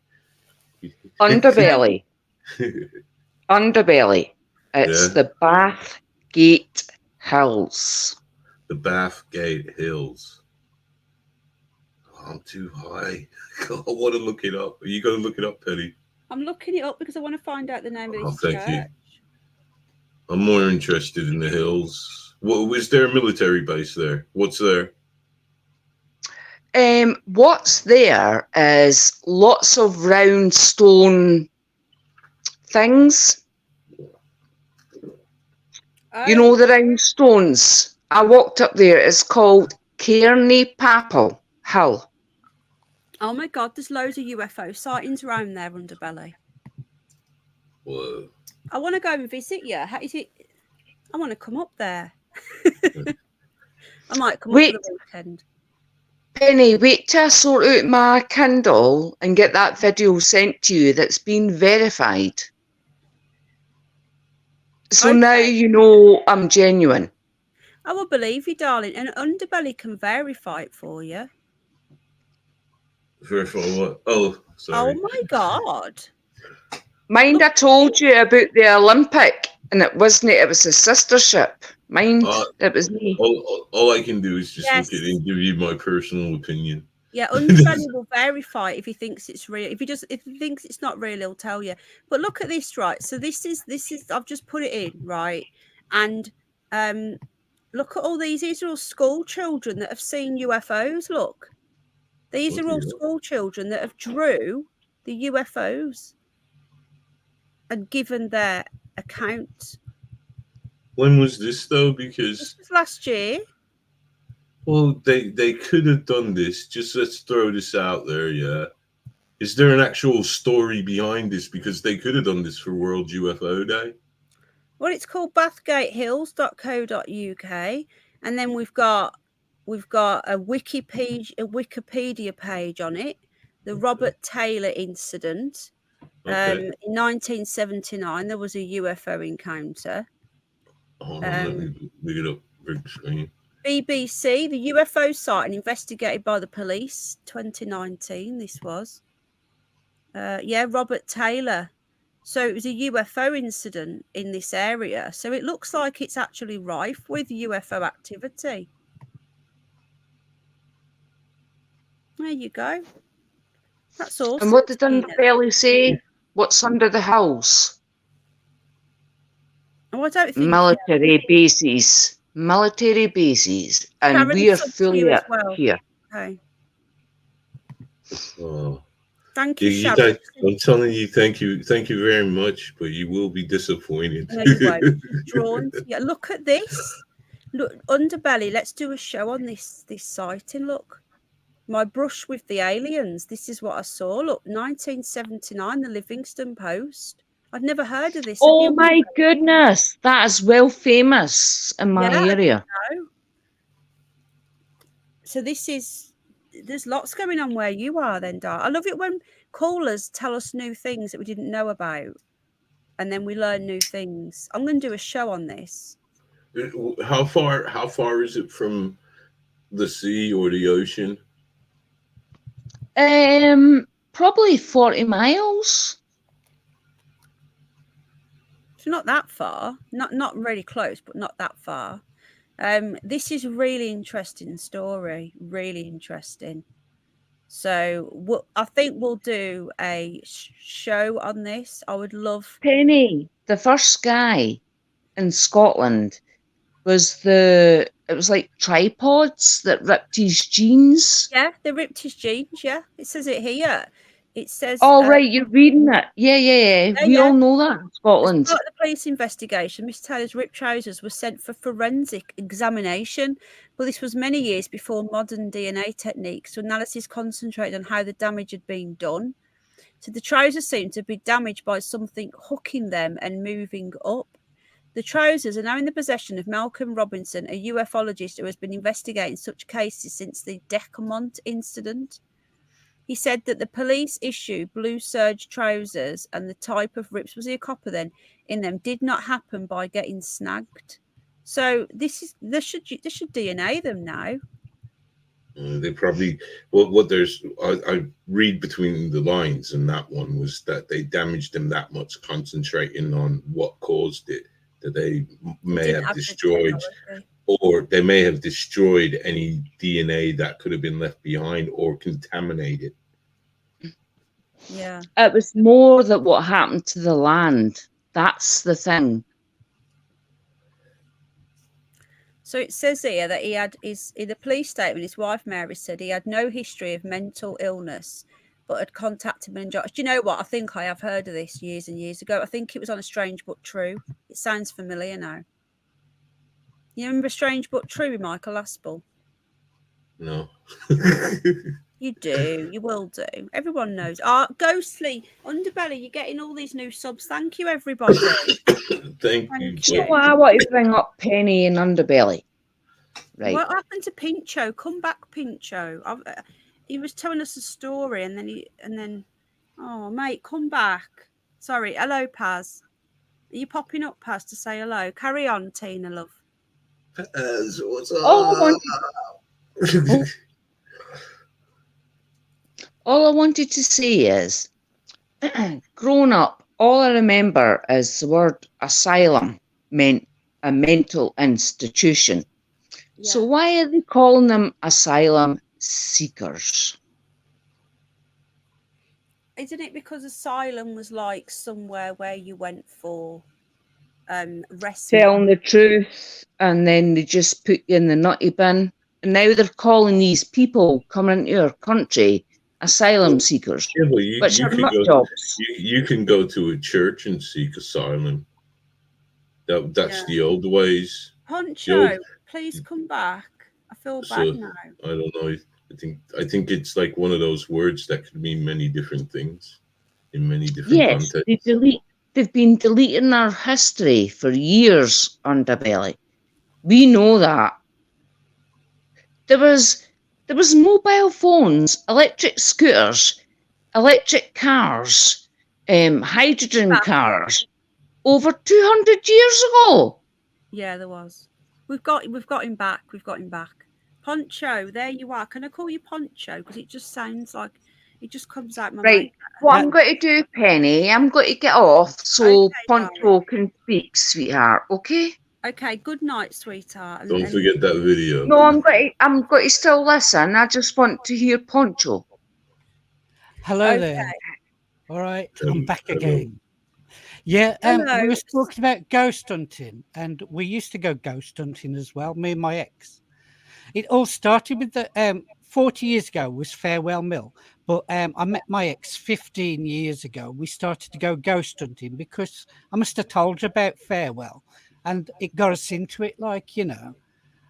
Underbelly. Underbelly. It's Yeah. the Bathgate Hills. The Bathgate Hills. Oh, I'm too high. I want to look it up. Are you going to look it up, Penny? I'm looking it up because I want to find out the name of this Thank you. church. I'm more interested in the hills. What was there a military base there? What's there? What's there is lots of round stone things. You know the round stones? I walked up there. It's called Cairney Papal Hill. Oh my God, there's loads of UFO sightings around there, Underbelly. Whoa. I want to go and visit you. How is it? I want to come up there. I might come up for the weekend. Penny, wait till I sort out my Kindle and get that video sent to you that's been verified. So now you know I'm genuine. I will believe you, darling. And Underbelly can verify it for you. Verify what? Oh, sorry. Oh my God. Mind I told you about the Olympic and it wasn't, it was a sister ship. Mind, it was me. All I can do is just look at it and give you my personal opinion. Yeah, Underbelly will verify if he thinks it's real. If he thinks it's not real, he'll tell you. But look at this, right? So this is I've just put it in, right? And look at all these. These are all school children that have seen UFOs. Look. These are all school children that have drew the UFOs and given their account. When was this though? Because this was last year. Well, they could have done this. Just let's throw this out there, yeah. Is there an actual story behind this? Because they could have done this for World UFO Day. Well, it's called bathgatehills.co.uk, and then we've got a Wikipedia page on it. The Robert Taylor incident. In 1979, there was a UFO encounter. Hold on, let me look it up. Big screen. BBC, the UFO sighting investigated by the police, 2019. This was, Robert Taylor. So it was a UFO incident in this area. So it looks like it's actually rife with UFO activity. There you go. That's awesome. And what did Underbelly say? What's under the house? Oh, I don't think military bases. Military bases. And we're fully up here. Okay. Oh. Thank you, Sharon. I'm telling you, thank you very much, but you will be disappointed. No, you won't. Drawn. Yeah, look at this. Look, Underbelly. Let's do a show on this sighting. Look, my brush with the aliens. This is what I saw. Look, 1979, the Livingston Post. I'd never heard of this. Oh my goodness, that is well famous in my area. So there's lots going on where you are then, Dar. I love it when callers tell us new things that we didn't know about, and then we learn new things. I'm going to do a show on this. How far is it from the sea or the ocean? Probably 40 miles. It's not that far. Not really close, but not that far. This is a really interesting story. Really interesting. So I think we'll do a show on this. I would love. Penny, the first guy in Scotland it was like tripods that ripped his jeans. Yeah, they ripped his jeans. Yeah, it says it here. It says. Oh, right, you're reading it. Yeah. We all know that in Scotland. As part of the police investigation, Miss Taylor's ripped trousers were sent for forensic examination, but this was many years before modern DNA techniques. So analysis concentrated on how the damage had been done. So the trousers seem to be damaged by something hooking them and moving up. The trousers are now in the possession of Malcolm Robinson, a ufologist who has been investigating such cases since the Decamont incident. He said that the police issue blue serge trousers and the type of rips, was he a copper then, in them did not happen by getting snagged. So they should DNA them now. They probably what there's I read between the lines, and that one was that they damaged them that much, concentrating on what caused it, that they may have destroyed, or they may have destroyed any DNA that could have been left behind or contaminated. Yeah, it was more that what happened to the land. That's the thing. So it says here that he had in a police statement, his wife Mary said he had no history of mental illness, but had contacted meningitis. Do you know what? I think I have heard of this years and years ago. I think it was on A Strange But True. It sounds familiar now. You remember Strange But True, Michael Aspel? No. You do. You will do. Everyone knows. Ghostly Underbelly, you're getting all these new subs. Thank you, everybody. Thank you. So I want to bring up Penny and Underbelly. Right. What happened to Pincho? Come back, Pincho. He was telling us a story, and then oh mate, come back. Sorry. Hello, Paz. Are you popping up, Paz, to say hello? Carry on, Tina, love. Paz, what's up? All I wanted to say is, growing up, all I remember is the word asylum meant a mental institution. Yeah. So why are they calling them asylum seekers? Isn't it because asylum was like somewhere where you went for rescue? Telling the truth, and then they just put you in the nutty bin. And now they're calling these people coming into your country asylum seekers. Yeah, well, you can go to a church and seek asylum. That's the old ways. Poncho, please come back. I feel bad now. I don't know. I think it's like one of those words that could mean many different things in many different contexts. They've been deleting our history for years, Underbelly. We know that. There was mobile phones, electric scooters, electric cars, hydrogen cars over 200 years ago. Yeah, there was. We've got him back. We've got him back. Poncho, there you are. Can I call you Poncho? Because it just sounds like it just comes out my right. What I'm going to do, Penny, I'm going to get off so Poncho can speak, sweetheart. Okay. Okay. Good night, sweetheart. Don't forget that video. No, I'm going to still listen. I just want to hear Poncho. Hello there. All right, I'm back again. Yeah, we were talking about ghost hunting, and we used to go ghost hunting as well, me and my ex. It all started with the 40 years ago was Farewell Mill, but I met my ex 15 years ago. We started to go ghost hunting because I must have told her about Farewell, and it got us into it, like, you know.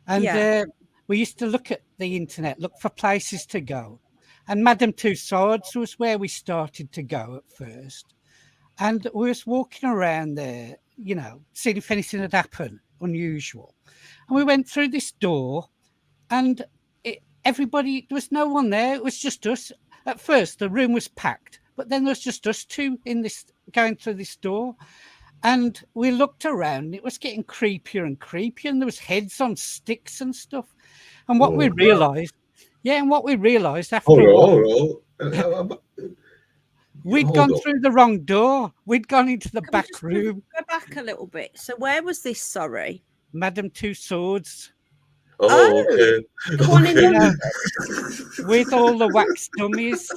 And we used to look at the internet, look for places to go. And Madame Tussauds was where we started to go at first. And we was walking around there, you know, seeing if anything had happened unusual. And we went through this door, and everybody, there was no one there. It was just us. At first, the room was packed, but then there was just us two going through this door. And we looked around, and it was getting creepier and creepier, and there was heads on sticks and stuff. And what we realized Yeah, and what we realised after Hold a while, on. we'd Hold gone on. through the wrong door. We'd gone into the Can we back just room. go back a little bit? So where was this? Sorry. Madame Two Swords. Oh, okay. The one in You Okay. know, London. with all the wax dummies.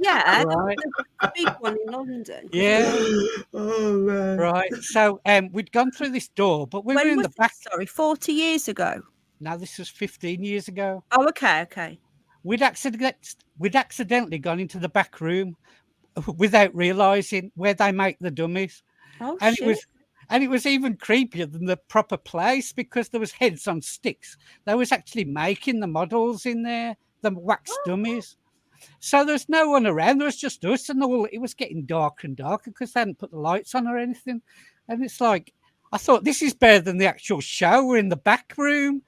Yeah, Right. the big one in London. Yeah. Oh man. Right. So we'd gone through this door, but we were When in was the back. this? Sorry, 40 years ago. Now this was 15 years ago. Oh, okay. We'd accidentally gone into the back room without realising where they make the dummies. Oh, And shit. it was even creepier than the proper place because there was heads on sticks. They was actually making the models in there, the wax dummies. So there's no one around. There was just us, and all. It was getting darker and darker because they hadn't put the lights on or anything. And it's like, I thought this is better than the actual show. We're in the back room,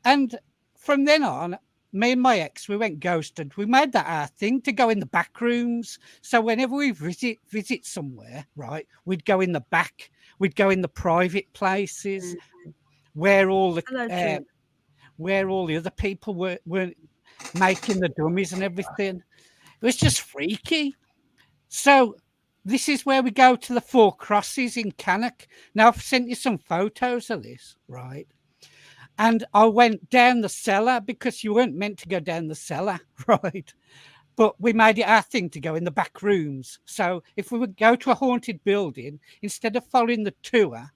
and from then on, me and my ex, we went ghosted. We made that our thing to go in the back rooms. So whenever we visit somewhere, right, we'd go in the back. We'd go in the private places where all the Hello, where all the other people were making the dummies and everything. It was just freaky. So this is where we go to the Four Crosses in Cannock. Now I've sent you some photos of this, right? And I went down the cellar because you weren't meant to go down the cellar, right? But we made it our thing to go in the back rooms. So if we would go to a haunted building, instead of following the tour,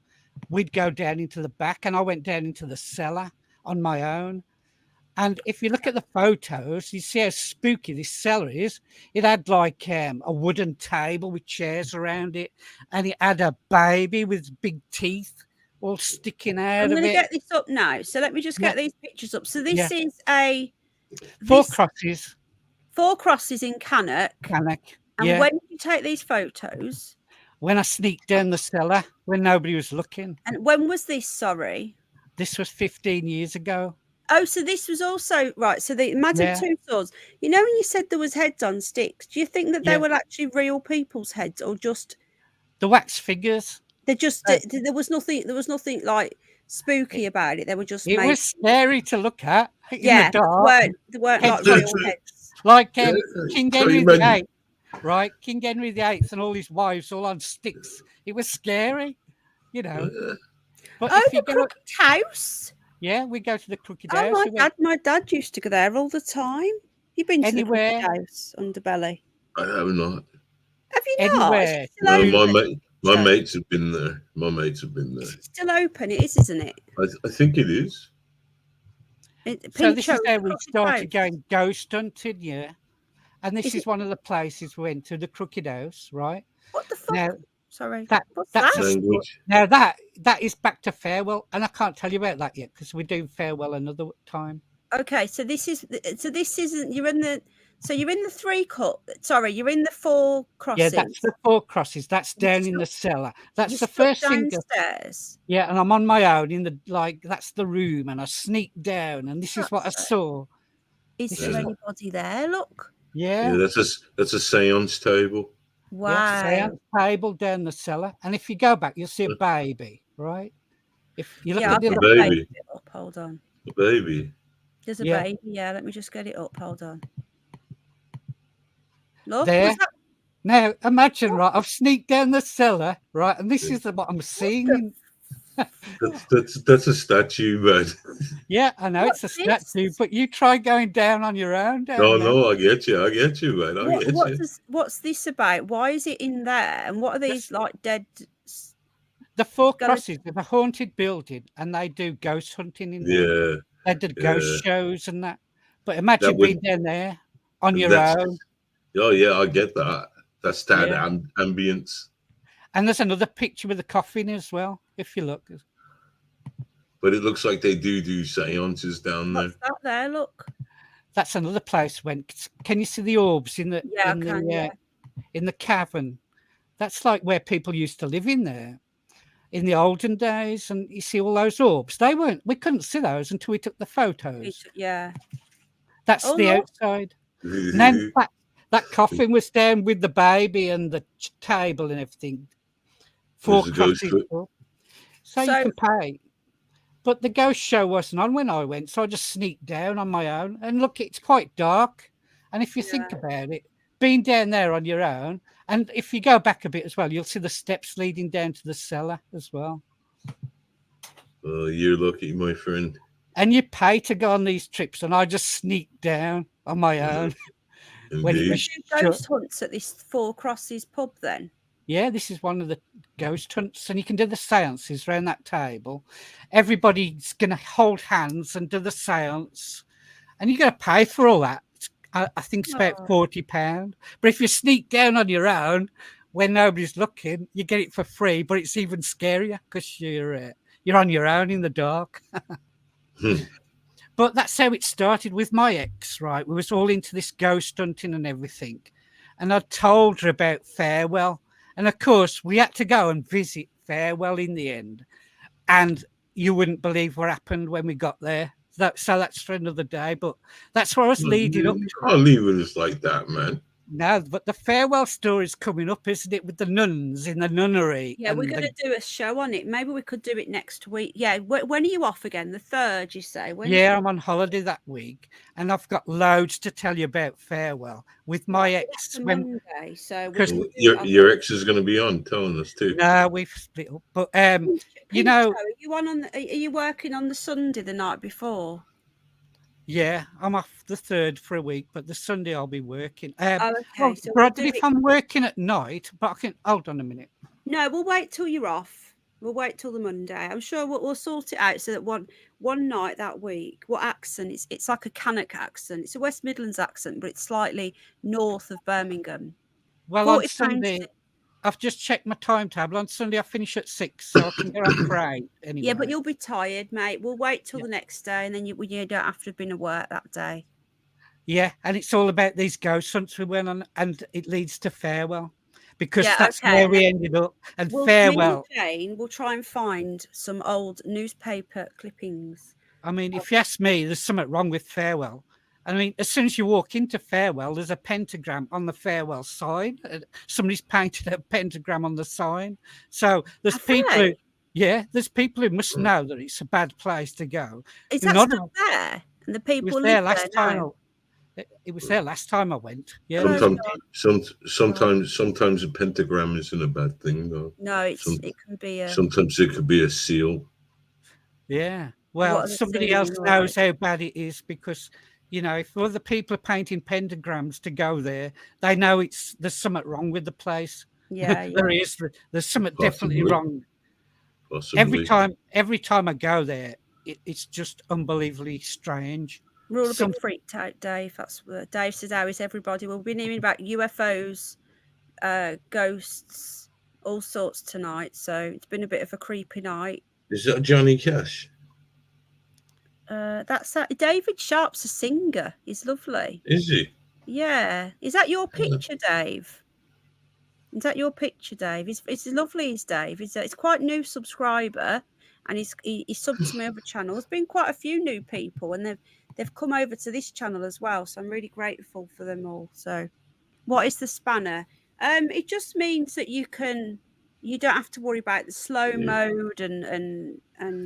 we'd go down into the back. And I went down into the cellar on my own. And if you look at the photos, you see how spooky this cellar is. It had like a wooden table with chairs around it. And it had a baby with big teeth all sticking out I'm of going to it. get this up now. So let me just get these pictures up. So this is a Four Crosses. Four Crosses in Cannock. And when did you take these photos? When I sneaked down the cellar when nobody was looking. And when was this? Sorry. This was 15 years ago. Oh, so this was also right. So the Madame Two Swords. You know, when you said there was heads on sticks, do you think that they were actually real people's heads or just the wax figures? They just there was nothing. There was nothing like spooky about it. They were just. It was scary to look at. In the dark. They weren't like real heads. Like King Henry VIII, right? King Henry VIII and all his wives all on sticks. It was scary, you know. But if you the Crooked House. Yeah, we go to the Crooked House. My dad used to go there all the time. You've been to the Crooked House, Underbelly? I have not. Have you Anywhere. not? No, my mates have been there. It's still open. It is, isn't it? I think it is. So this is how we started going ghost hunting, yeah. And this is one of the places we went to, the Crooked House, right? What the fuck? Now, sorry. That's now that is back to Farewell, and I can't tell you about that yet because we're doing Farewell another time. Okay, so this isn't you're in the you're in the Four Crosses. Yeah, that's the Four Crosses. That's down in the cellar. That's the first thing downstairs. Yeah, and I'm on my own in the that's the room, and I sneaked down, and this is what I saw. Is there anybody there? Look. Yeah. That's a seance table. Wow. Yeah, seance table down the cellar, and if you go back, you'll see a baby, right? If you look at the baby. Hold on. A baby. There's a baby. Yeah, let me just get it up. Hold on. Look. There. Now imagine, right? I've sneaked down the cellar, right, and this is what I'm seeing. That's a statue, man. Yeah, I know it's a statue, but you try going down on your own. No, I get you, man. What's this about? Why is it in there? And what are these like dead? The Four Crosses is a haunted building, and they do ghost hunting in there. Yeah, they did ghost shows and that. But imagine being down there on your own. Oh yeah, I get that. That's that ambience. And there's another picture with a coffin as well, if you look. But it looks like they do seances down there. What's that there? Look. That's another place. Can you see the orbs in the in the cavern? That's like where people used to live in there in the olden days, and you see all those orbs. We couldn't see those until we took the photos. Yeah. That's the outside. And then that coffin was down with the baby and the table and everything. Four Crosses. So you can pay. But the ghost show wasn't on when I went, so I just sneaked down on my own. And look, it's quite dark. And if you think about it, being down there on your own, and if you go back a bit as well, you'll see the steps leading down to the cellar as well. Oh, you're lucky, my friend. And you pay to go on these trips, and I just sneaked down on my own. When it Indeed. was Ghost hunts at this Four Crosses pub then? Yeah, this is one of the ghost hunts, and you can do the seances around that table. Everybody's going to hold hands and do the seance, and you're going to pay for all that. I think it's about £40. But if you sneak down on your own when nobody's looking, you get it for free. But it's even scarier because you're on your own in the dark. But that's how it started with my ex, right? We was all into this ghost hunting and everything. And I told her about Farewell. And of course, we had to go and visit Farewell in the end. And you wouldn't believe what happened when we got there. So that's for another day. But that's what I was leading up to. You can't leave it just like that, man. No, but the Farewell story is coming up, isn't it? With the nuns in the nunnery. Yeah, we're going to do a show on it. Maybe we could do it next week. Yeah, when are you off again? The 3rd, you say? Yeah, I'm on holiday that week, and I've got loads to tell you about Farewell with my ex. Monday, so your ex is going to be on telling us too. No, we've split up, but you know, are you working on the Sunday the night before? Yeah, I'm off the 3rd for a week, but the Sunday I'll be working. Okay, well, so if I'm working at night, but I can hold on a minute. No, we'll wait till you're off. We'll wait till the Monday. I'm sure we'll sort it out so that one night that week. What accent? It's like a Cannock accent. It's a West Midlands accent, but it's slightly north of Birmingham. Well, on Sunday, I've just checked my timetable. On Sunday, I finish at 6, so I can get up for 8 anyway. Yeah, but you'll be tired, mate. We'll wait till the next day, and then you don't have to have been to work that day. Yeah, and it's all about these ghost hunts we went on, and it leads to Farewell, because that's where we ended up. And Farewell. Jane, we'll try and find some old newspaper clippings. I mean, if you ask me, there's something wrong with Farewell. I mean, as soon as you walk into Farewell, there's a pentagram on the Farewell sign. Somebody's painted a pentagram on the sign. So there's there's people who must know that it's a bad place to go. Is that still there? And the people was there last time. It was there last time I went. Yeah. Sometimes a pentagram isn't a bad thing, though. No, it can be sometimes it could be a seal. Yeah. Well, somebody else knows how bad it is, because if other people are painting pentagrams to go there, they know there's something wrong with the place. Yeah, there's something definitely wrong. Possibly. Every time I go there, it's just unbelievably strange. We're all a bit freaked out, Dave. That's what Dave says. How is everybody? We'll be hearing about UFOs, ghosts, all sorts tonight. So it's been a bit of a creepy night. Is that Johnny Cash? That's David Sharp's a singer. He's lovely. Is he? Yeah. Is that your picture, Dave? Is that your picture, Dave? It's lovely, is Dave. He's quite new subscriber, and he's subbed to my other channel. There's been quite a few new people, and they've come over to this channel as well. So I'm really grateful for them all. So, what is the spanner? It just means that you don't have to worry about the slow mode and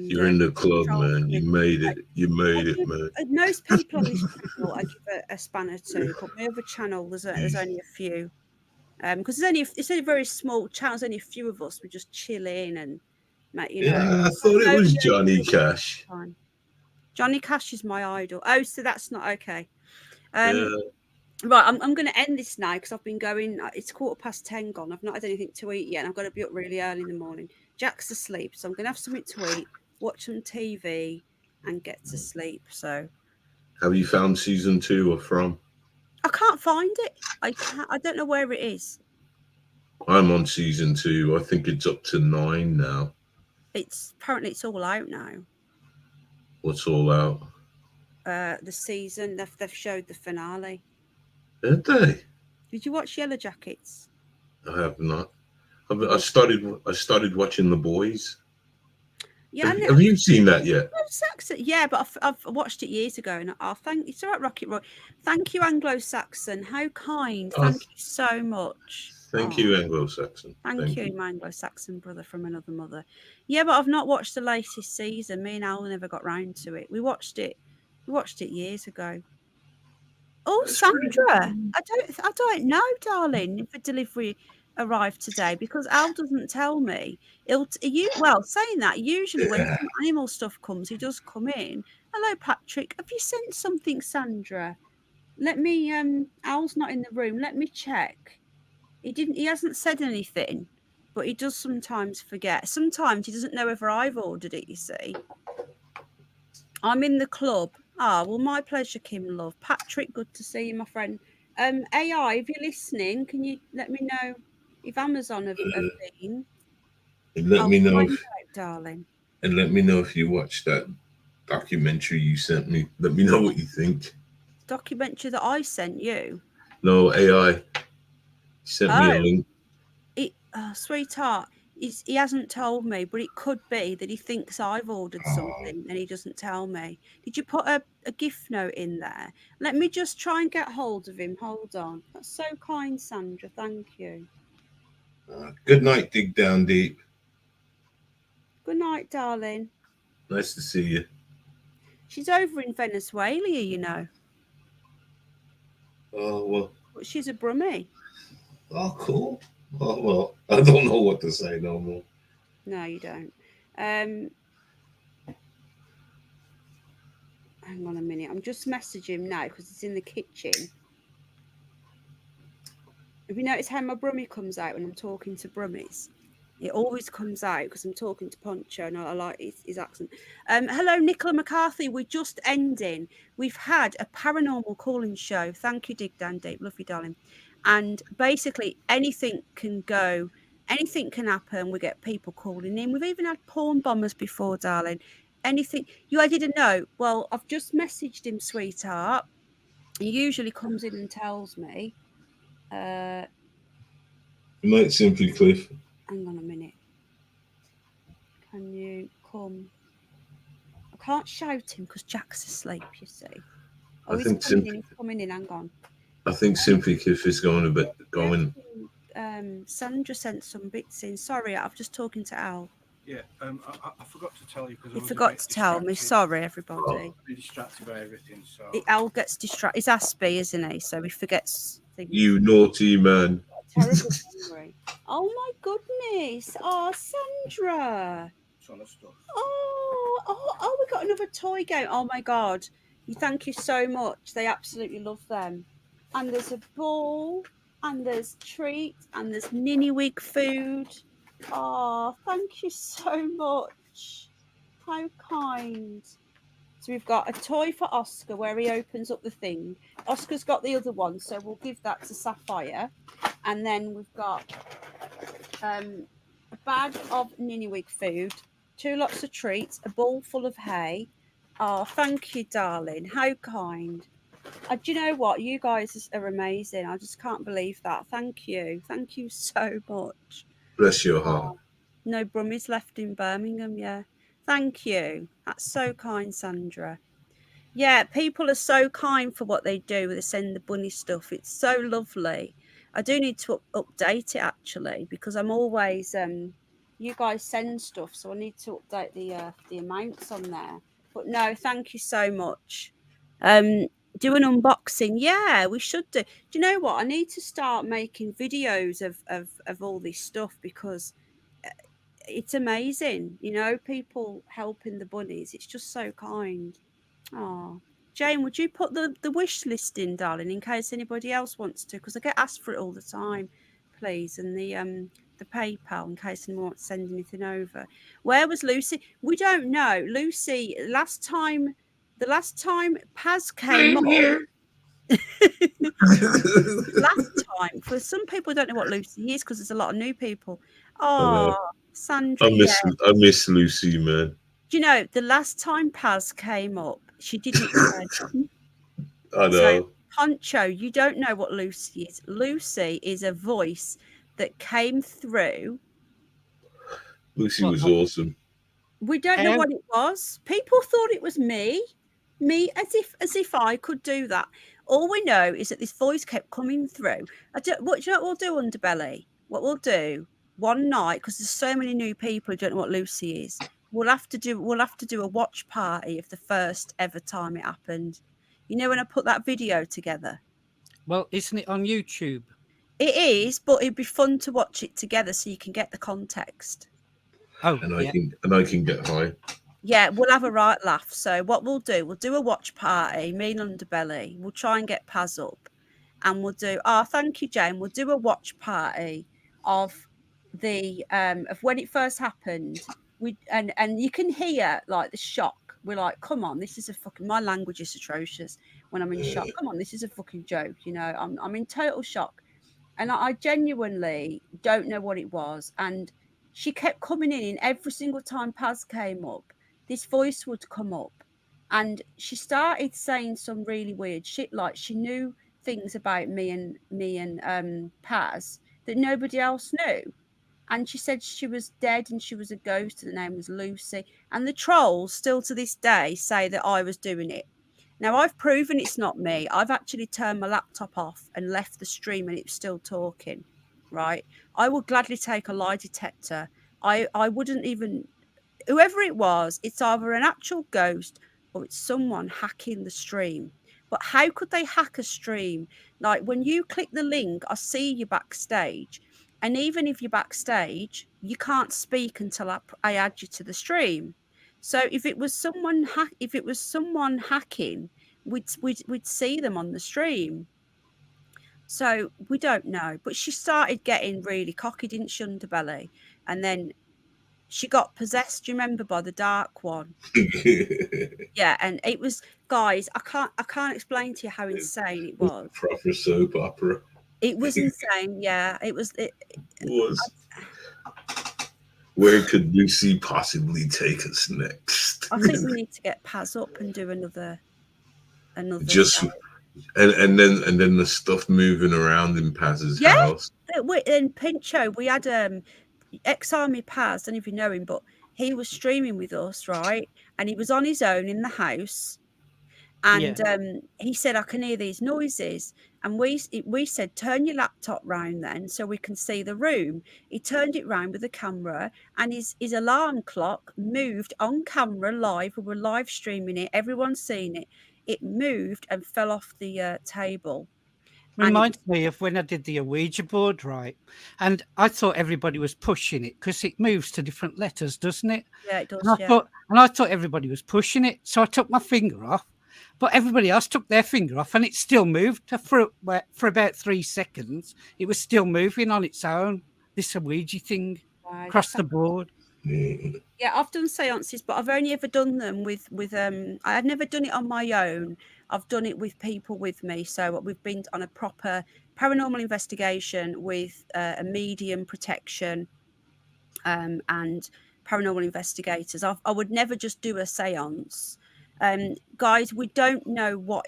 you're in the club, man. You made it. You made it, man. Most people on this channel I give a spanner to, but my other channel there's only a few. Because it's a very small channel. There's only a few of us. We just chill in and, Yeah, I thought it was Johnny Cash. Johnny Cash is my idol. Oh, so that's not okay. Right, I'm going to end this now because I've been going. It's 10:15 gone. I've not had anything to eat yet, and I've got to be up really early in the morning. Jack's asleep, so I'm going to have something to eat, watch some TV, and get to sleep. So, have you found season 2 of From? I can't find it. I don't know where it is. I'm on season 2. I think it's up to 9 now. Apparently it's all out now. What's all out? The season. They've showed the finale. Did they? Did you watch Yellow Jackets? I have not. I started watching The Boys. Yeah, have you seen that yet? Yeah, but I've watched it years ago, and it's all right, Rocket Roy. Thank you, Anglo-Saxon. How kind. Thank you so much. Thank you, Anglo-Saxon. Thank you, my Anglo-Saxon brother from another mother. Yeah, but I've not watched the latest season. Me and Al never got round to it. We watched it years ago. Oh, That's Sandra, I don't know, darling, if a delivery arrived today because Al doesn't tell me. Well, saying that, usually when some animal stuff comes, he does come in. Hello, Patrick. Have you sent something, Sandra? Let me Al's not in the room. Let me check. He hasn't said anything, but he does sometimes forget. Sometimes he doesn't know whether I've ordered it, you see. I'm in the club. Well, my pleasure, Kim Love. Patrick, good to see you, my friend. AI, if you're listening, can you let me know if Amazon have been? And let me know, darling. And let me know if you watched that documentary you sent me. Let me know what you think. Documentary that I sent you? No, AI. He sent me a link. Sweetheart, he hasn't told me, but it could be that he thinks I've ordered something and he doesn't tell me. Did you put a gift note in there? Let me just try and get hold of him. Hold on. That's so kind, Sandra. Thank you. Good night, Dig Down Deep. Good night, darling. Nice to see you. She's over in Venezuela, you know. Oh, well. But she's a Brummie. Oh, cool. Oh, well, I don't know what to say no more. No, you don't. Hang on a minute. I'm just messaging him now because it's in the kitchen. Have you noticed how my Brummie comes out when I'm talking to Brummies? It always comes out because I'm talking to Poncho and I like his accent. Hello, Nicola McCarthy. We're just ending. We've had a paranormal calling show. Thank you, Dig Down Deep. Love you, darling. And basically, anything can go. Anything can happen. We get people calling in. We've even had porn bombers before, darling. Anything. I didn't know. Well, I've just messaged him, sweetheart. He usually comes in and tells me. Good night, Simply Cliff. Hang on a minute. Can you come? I can't shout him because Jack's asleep, you see. Oh, he's coming in. Hang on. I think Simply Cliff is going a bit going. Sandra sent some bits in. Sorry, I'm just talking to Al. Yeah, I forgot to tell you because he forgot to tell me. Sorry, everybody. I'm distracted by everything. So Al gets distracted. He's Aspie, isn't he? So he forgets things. You naughty man. Terrible memory. Oh my goodness! Oh, Sandra. ton of stuff. Oh, we got another toy game. Oh my god! Thank you so much. They absolutely love them. And there's a ball, and there's treats, and there's Ninny-Wig food. Oh, thank you so much. How kind. So we've got a toy for Oscar where he opens up the thing. Oscar's got the other one, so we'll give that to Sapphire. And then we've got a bag of Ninny-Wig food, 2 lots of treats, a bowl full of hay. Oh, thank you, darling. How kind. Do you know what? You guys are amazing. I just can't believe that. Thank you. Thank you so much. Bless your heart. No Brummies left in Birmingham, yeah. Thank you. That's so kind, Sandra. Yeah, people are so kind for what they do. They send the bunny stuff. It's so lovely. I do need to update it, actually, because I'm always... you guys send stuff, so I need to update the amounts on there. But no, thank you so much. Do an unboxing. Yeah, we should do. Do you know what? I need to start making videos of all this stuff because it's amazing. People helping the bunnies. It's just so kind. Oh, Jane, would you put the wish list in, darling, in case anybody else wants to? Because I get asked for it all the time, please. And the PayPal, in case anyone wants to send anything over. Where was Lucy? We don't know. Lucy, the last time Paz came up. Last time, for some people don't know what Lucy is because there's a lot of new people. Oh, Sandra, I miss Lucy, man. Do you know the last time Paz came up, she didn't turn up. I know. So, Poncho, you don't know what Lucy is. Lucy is a voice that came through. Lucy was awesome. We don't know what it was. People thought it was me, as if I could do that. All we know is that this voice kept coming through. What do you know what we'll do, Underbelly? What we'll do one night, because there's so many new people who don't know what Lucy is. We'll have to do a watch party of the first ever time it happened. You know, when I put that video together. Well, isn't it on YouTube? It is, but it'd be fun to watch it together so you can get the context. Oh, And yeah. I can get high. Yeah, we'll have a right laugh. So what we'll do a watch party, me and Underbelly. We'll try and get Paz up, and we'll do. Oh, thank you, Jane. We'll do a watch party of the of when it first happened. And you can hear like the shock. We're like, come on, this is a fucking. My language is atrocious when I'm in shock. Come on, this is a fucking joke. You know, I'm in total shock, and I genuinely don't know what it was. And she kept coming in every single time Paz came up. This voice would come up, and she started saying some really weird shit, like she knew things about me and Paz that nobody else knew. And she said she was dead and she was a ghost and the name was Lucy. And the trolls still to this day say that I was doing it. Now I've proven it's not me. I've actually turned my laptop off and left the stream and it's still talking. Right. I would gladly take a lie detector. I wouldn't even, whoever it was, it's either an actual ghost or it's someone hacking the stream. But how could they hack a stream? Like when you click the link, I see you backstage. And even if you're backstage, you can't speak until I add you to the stream. So if it was someone hacking, we'd see them on the stream. So we don't know. But she started getting really cocky, didn't she, Underbelly? And then she got possessed, do you remember, by the dark one? Yeah, and it was, guys, I can't explain to you how insane it was. Proper soap opera. It was insane, yeah. It was. Where could Lucy possibly take us next? I think we need to get Paz up and do another. Just show. and then the stuff moving around in Paz's house. In Pincho, we had ex-army Paz. I don't know if you know him, but he was streaming with us, right? And he was on his own in the house. And he said, I can hear these noises. And we said, turn your laptop round then so we can see the room. He turned it round with the camera and his alarm clock moved on camera live. We were live streaming it. Everyone's seen it. It moved and fell off the table. Reminds me of when I did the Ouija board, right? And I thought everybody was pushing it because it moves to different letters, doesn't it? Yeah, it does. And I thought everybody was pushing it. So I took my finger off, but everybody else took their finger off and it still moved for about 3 seconds. It was still moving on its own, this Ouija thing, across the board. Yeah, I've done seances, but I've only ever done them with I had never done it on my own. I've done it with people with me. So we've been on a proper paranormal investigation with a medium protection and paranormal investigators. I would never just do a seance. Guys, we don't know what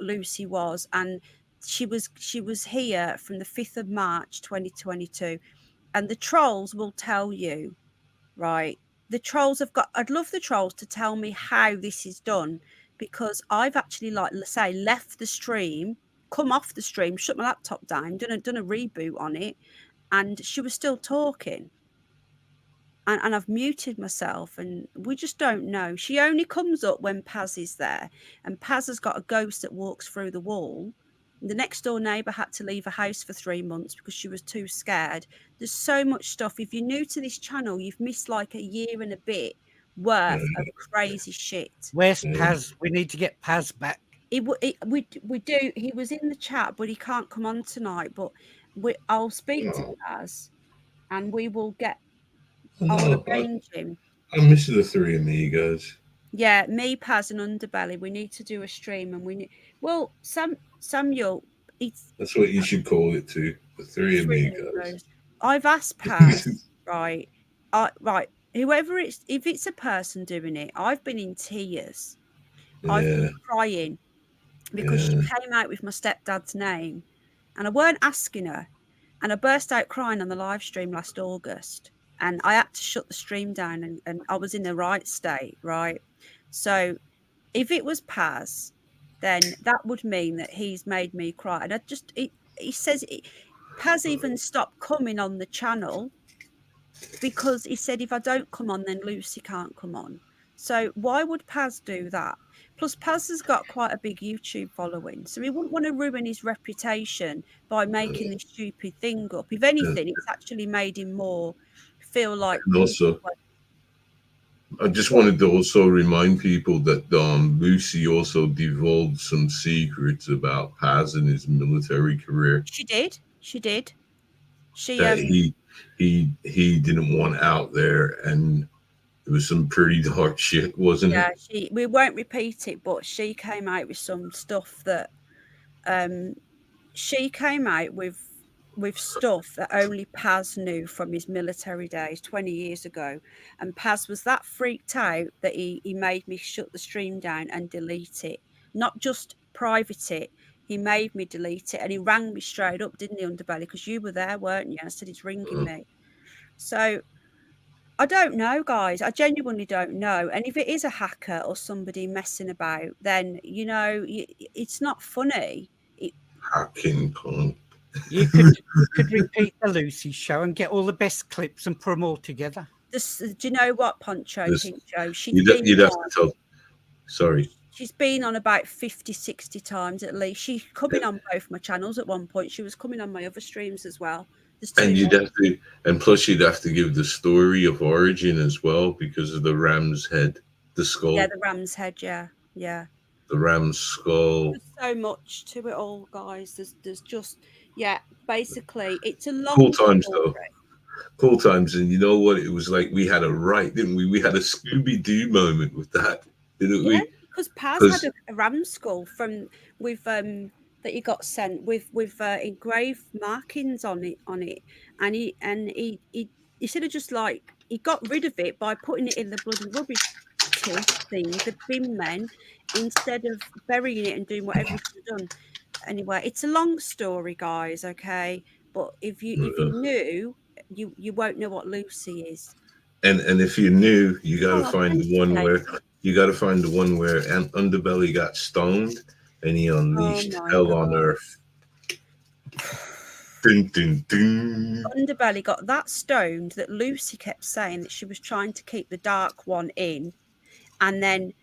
Lucy was, and she was here from the 5th of March 2022, and the trolls will tell you, right? The trolls I'd love the trolls to tell me how this is done, because I've actually, like, let's say, left the stream, come off the stream, shut my laptop down, done a reboot on it, and she was still talking. And I've muted myself, and we just don't know. She only comes up when Paz is there, and Paz has got a ghost that walks through the wall. The next door neighbour had to leave a house for 3 months because she was too scared. There's so much stuff. If you're new to this channel, you've missed like a year and a bit worth of crazy shit. Where's Paz? We need to get Paz back. We do. He was in the chat, but he can't come on tonight. But I'll speak to Paz, and we will get. I'll arrange him. I'm missing the three amigos. Yeah, me, Paz, and Underbelly. We need to do a stream, and we need. Well, Samuel. That's what you should call it too. The three amigos. I've asked Paz, right? Right. Whoever if it's a person doing it, I've been in tears. I've been crying because she came out with my stepdad's name, and I weren't asking her, and I burst out crying on the live stream last August. And I had to shut the stream down, and I was in the right state, right? So if it was Paz, then that would mean that he's made me cry. And he says Paz even stopped coming on the channel because he said, if I don't come on, then Lucy can't come on. So why would Paz do that? Plus, Paz has got quite a big YouTube following, so he wouldn't want to ruin his reputation by making this stupid thing up. If anything, it's actually made him more feel like. And also, I just wanted to also remind people that Lucy also divulged some secrets about Paz and his military career. She did. She did. She That he didn't want out there, and it was some pretty dark shit, wasn't yeah, it? we won't repeat it, but she came out with some stuff that she came out with stuff that only Paz knew from his military days 20 years ago. And Paz was that freaked out that he made me shut the stream down and delete it. Not just private it. He made me delete it, and he rang me straight up, didn't he, Underbelly? Because you were there, weren't you? I said he's ringing me. So I don't know, guys. I genuinely don't know. And if it is a hacker or somebody messing about, then, you know, it's not funny. Hacking punk. You could repeat the Lucy show and get all the best clips and put them all together. Do you know what, Pincho? You'd have to tell. Sorry. She's been on about 50, 60 times at least. She's coming on both my channels at one point. She was coming on my other streams as well. And you'd have to, and plus you'd have to give the story of origin as well, because of the ram's head, the skull. Yeah, the ram's head. Yeah, yeah. The ram's skull. There's so much to it all, guys. There's just, yeah. Basically, it's a long. Cool times though. Cool times, and you know what? It was like we had a right, didn't we? We had a Scooby-Doo moment with that, didn't we? Because Paz had a ram skull with that he got sent with engraved markings on it, and he should have just like he got rid of it by putting it in the bloody rubbish thing, the bin men, instead of burying it and doing whatever he should have done. Anyway, it's a long story, guys. Okay, but if you knew, you won't know what Lucy is. And if you knew, you got to find the one where Underbelly got stoned and he unleashed hell on earth. Dun, dun, dun. Underbelly got that stoned that Lucy kept saying that she was trying to keep the dark one in, and then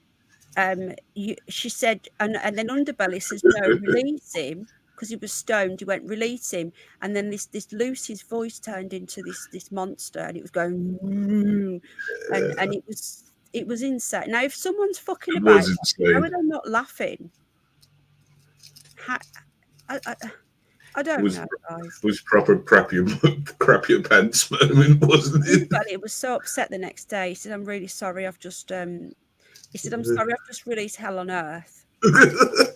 she said, and then Underbelly says, no, release him, because he was stoned. He went, release him, and then this Lucy's voice turned into this monster, and it was going, and it was insane. Now, if someone's fucking about, how are they not laughing? I don't know, guys. It was proper crap your pants moment, wasn't it? But it was so upset the next day. He said, I'm really sorry. I've just he said, I'm sorry, I've just released hell on earth.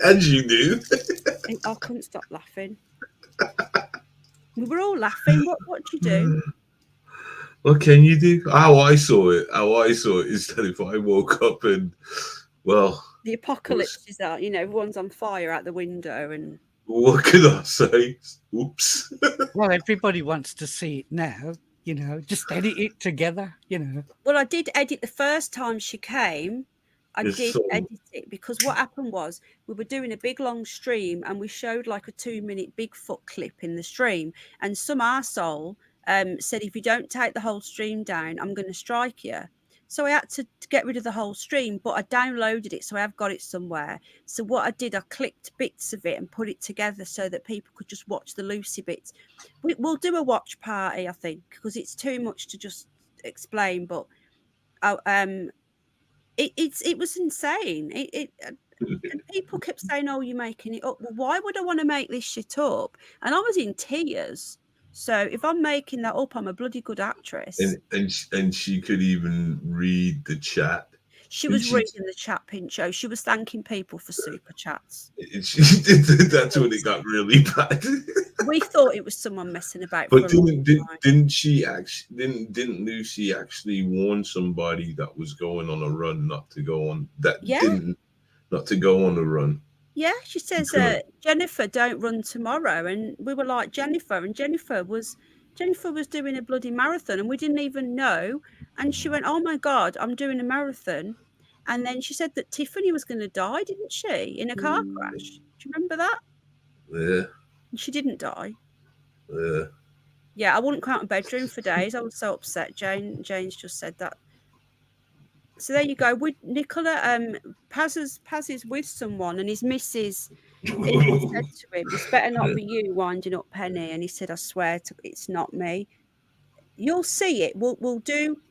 And you knew. And I couldn't stop laughing. We were all laughing. What do you do? What can you do? How I saw it is that if I woke up and, well, the apocalypse is out, everyone's on fire out the window, and what can I say? Oops. Well, everybody wants to see it now, just edit it together, Well, I did edit the first time she came. I did edit it, because what happened was we were doing a big long stream and we showed like a 2-minute Bigfoot clip in the stream, and some arsehole said, if you don't take the whole stream down, I'm going to strike you. So I had to get rid of the whole stream, but I downloaded it, so I have got it somewhere. So what I did, I clipped bits of it and put it together so that people could just watch the Lucy bits. We'll do a watch party, I think, because it's too much to just explain. But it was insane. And people kept saying, "Oh, you're making it up." Well, why would I want to make this shit up? And I was in tears. So if I'm making that up, I'm a bloody good actress. And she could even read the chat. She was reading the chat, Pincho. She was thanking people for super chats. That's when it got really bad. We thought it was someone messing about. But didn't she actually? Didn't Lucy actually warn somebody that was going on a run not to go on that? Yeah. Not to go on a run. Yeah, she says, Jennifer, don't run tomorrow. And we were like, Jennifer. And Jennifer was doing a bloody marathon and we didn't even know. And she went, oh my God, I'm doing a marathon. And then she said that Tiffany was going to die, didn't she, in a car crash? Do you remember that? Yeah. She didn't die. Yeah. Yeah, I wouldn't come out of bedroom for days. I was so upset. Jane's just said that. So there you go. With Nicola, Paz is with someone, and his missus even said to him, "This better not be you winding up Penny." And he said, "I swear it's not me." You'll see it. We'll do.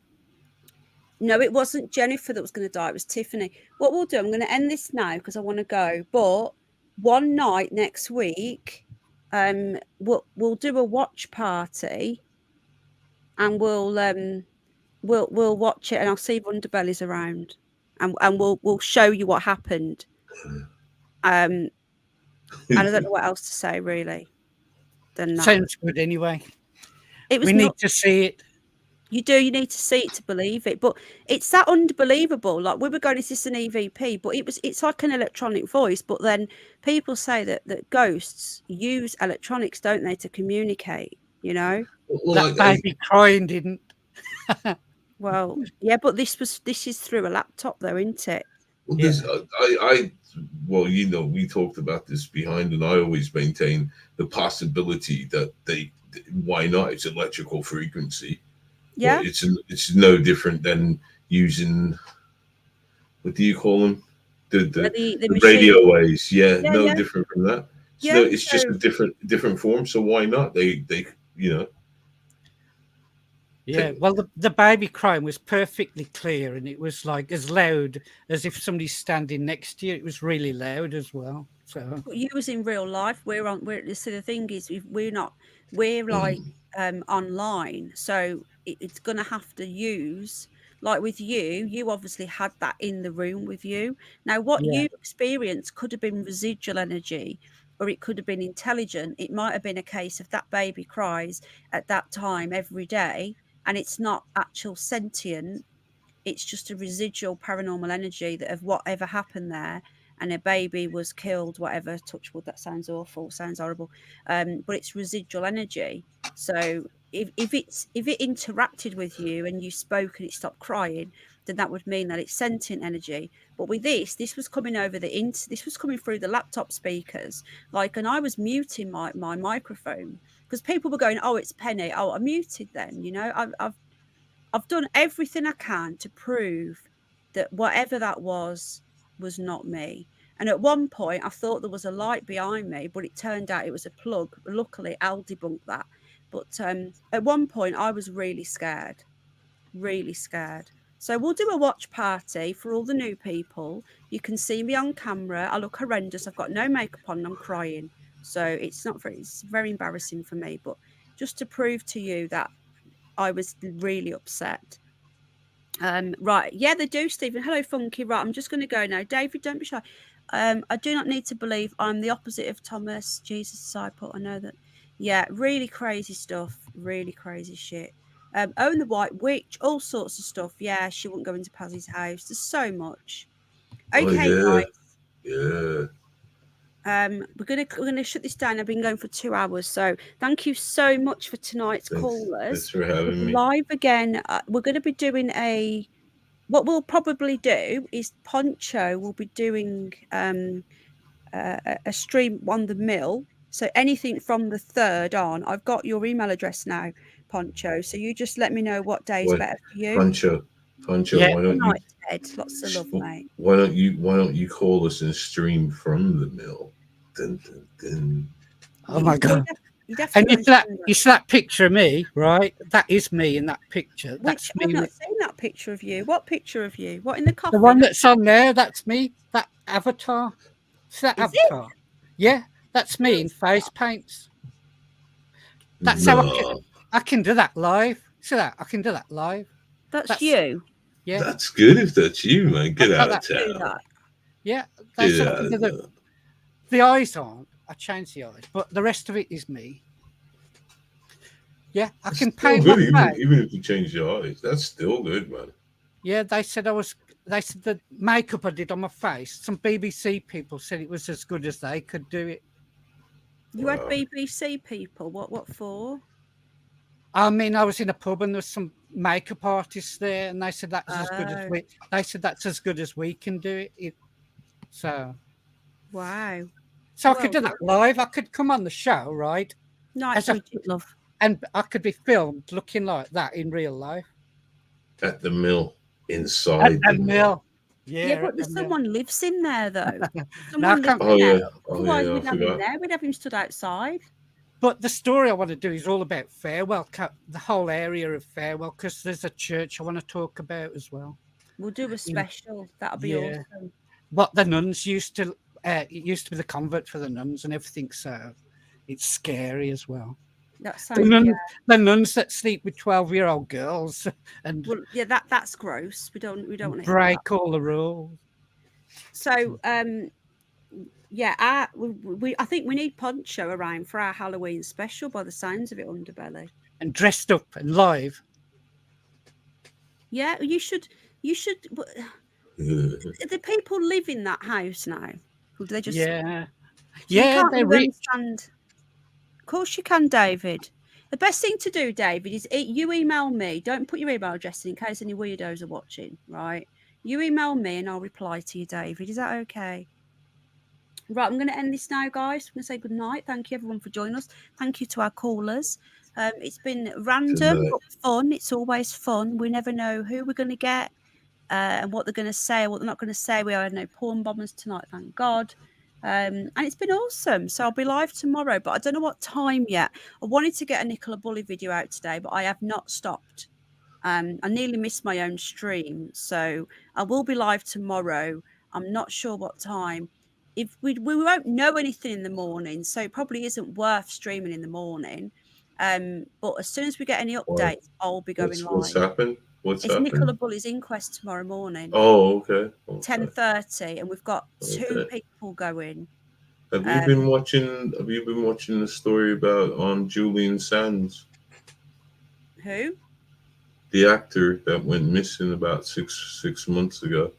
No, it wasn't Jennifer that was going to die. It was Tiffany. What we'll do, I'm going to end this now because I want to go. But one night next week, we'll do a watch party, and we'll watch it, and I'll see if Underbelly's around, and we'll show you what happened. And I don't know what else to say really. Than that. Sounds good anyway. It was we need to see it. You need to see it to believe it, but it's that unbelievable. Like we were going, is this an EVP? But it's like an electronic voice. But then people say that ghosts use electronics, don't they, to communicate? You know, that baby crying didn't. Well, yeah, but this is through a laptop, though, isn't it? Well, this, well, you know, we talked about this behind, and I always maintain the possibility that why not? It's electrical frequency. Yeah, well, it's no different than using, what do you call them? The radio waves. Yeah, no different from that. It's just a different form. So why not? They you know. Yeah, well, the baby crying was perfectly clear, and it was like as loud as if somebody's standing next to you. It was really loud as well. So you was in real life. So the thing is, we're like online, so it's gonna have to use, like with you obviously had that in the room with you. Now what you experienced could have been residual energy, or it could have been intelligent. It might have been a case of that baby cries at that time every day, and it's not actual sentient. It's just a residual paranormal energy that of whatever happened there, and a baby was killed, whatever, touch wood, that sounds awful, sounds horrible, but it's residual energy. So if it interacted with you and you spoke and it stopped crying, then that would mean that it's sentient energy. But with this was coming over this was coming through the laptop speakers, like, and I was muting my microphone because people were going, "Oh, it's Penny." Oh, I muted them. You know, I've done everything I can to prove that whatever that was not me. And at one point, I thought there was a light behind me, but it turned out it was a plug. Luckily, Al debunked that. But at one point, I was really scared, really scared. So we'll do a watch party for all the new people. You can see me on camera. I look horrendous. I've got no makeup on and I'm crying. So it's very embarrassing for me. But just to prove to you that I was really upset. Right. Yeah, they do, Stephen. Hello, Funky. Right. I'm just going to go now. David, don't be shy. I do not need to believe I'm the opposite of Thomas, Jesus disciple. I know that. Yeah, really crazy stuff. Really crazy shit. Own the White Witch, all sorts of stuff. Yeah, she wouldn't go into Pazzy's house. There's so much. Okay, guys. Yeah. We're gonna shut this down. I've been going for 2 hours, so thank you so much for tonight's callers. Thanks for having me. Live again. We're going to be doing what we'll probably do is Poncho will be doing a stream on the mill. So anything from the 3rd on. I've got your email address now, Poncho. So you just let me know what day is better for you. Poncho, yeah. why don't you? Ted, lots of love, mate. Why don't you call us and stream from the mill? Dun, dun, dun. Oh my God! And it's that picture of me, right? That is me in that picture. That's me. I've not seen that picture of you. What picture of you? What in the coffin? The one that's on there. That's me. That avatar. It's that avatar. Yeah, that's me in face paints. That's how I can do that live. See that? I can do that live. That's you. Yeah. That's good if that's you, man. Get out of town. Yeah. That's how I can do the eyes aren't. I changed the eyes, but the rest of it is me. Yeah, I can paint good, even if you change your eyes. That's still good, man. Yeah, they said the makeup I did on my face. Some BBC people said it was as good as they could do it. You had BBC people. What for? I mean, I was in a pub and there was some makeup artists there, and they said that's as good as Oh. we. They said that's as good as we can do it. So Wow. I could do that live. I could come on the show, right? Night Bridget, love. And I could be filmed looking like that in real life. At the mill, inside At the mill. Yeah, but someone lives in there, though. No, I Someone lives can't- in Oh there. yeah, Otherwise, I we'd have him forgot. there. We'd have him stood outside. But the story I want to do is all about Farewell, the whole area of Farewell, because there's a church I want to talk about as well. We'll do a special. That'll be awesome. What the nuns used to, it used to be the convent for the nuns and everything, so it's scary as well. That sounds, the nuns that sleep with 12-year-old girls and that's gross. We don't want to break all the rules. So I think we need Poncho around for our Halloween special by the sounds of it, Underbelly. And dressed up and live. Yeah, you should the people live in that house now? Or do they just they understand? Of course you can, David. The best thing to do, David, is you email me. Don't put your email address in case any weirdos are watching, right? You email me and I'll reply to you, David. Is that okay? Right, I'm going to end this now, guys. I'm going to say good night. Thank you, everyone, for joining us. Thank you to our callers. It's been random but fun. It's always fun. We never know who we're going to get and what they're going to say, what they're not going to say. We had no porn bombers tonight, thank God. And it's been awesome. So I'll be live tomorrow, but I don't know what time yet. I wanted to get a Nicola Bully video out today, but I have not stopped. I nearly missed my own stream. So I will be live tomorrow. I'm not sure what time. If we won't know anything in the morning, so it probably isn't worth streaming in the morning. But as soon as we get any updates, I'll be going live. What's happened? It's Nicola Bully's inquest tomorrow morning. Oh, okay. 10:30, and we've got 2 people going. Have you been watching the story about Julian Sands? Who? The actor that went missing about six months ago.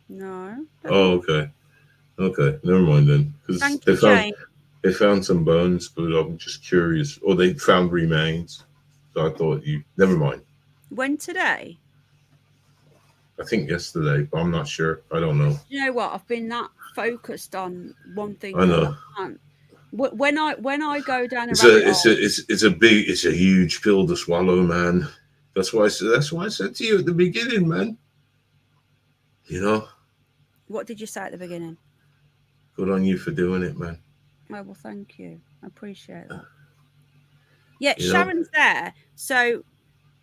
No. Oh, okay. Okay, never mind then. Because they found some bones, but I'm just curious. Or they found remains. So I thought never mind. When today? I think yesterday, but I'm not sure. I don't know. You know what? I've been that focused on one thing. I know. When I go down it's a huge pill to swallow, man. That's why I said to you at the beginning, man. You know. What did you say at the beginning? Good on you for doing it, man. Oh, well, thank you. I appreciate that. Yeah, Sharon's there. So,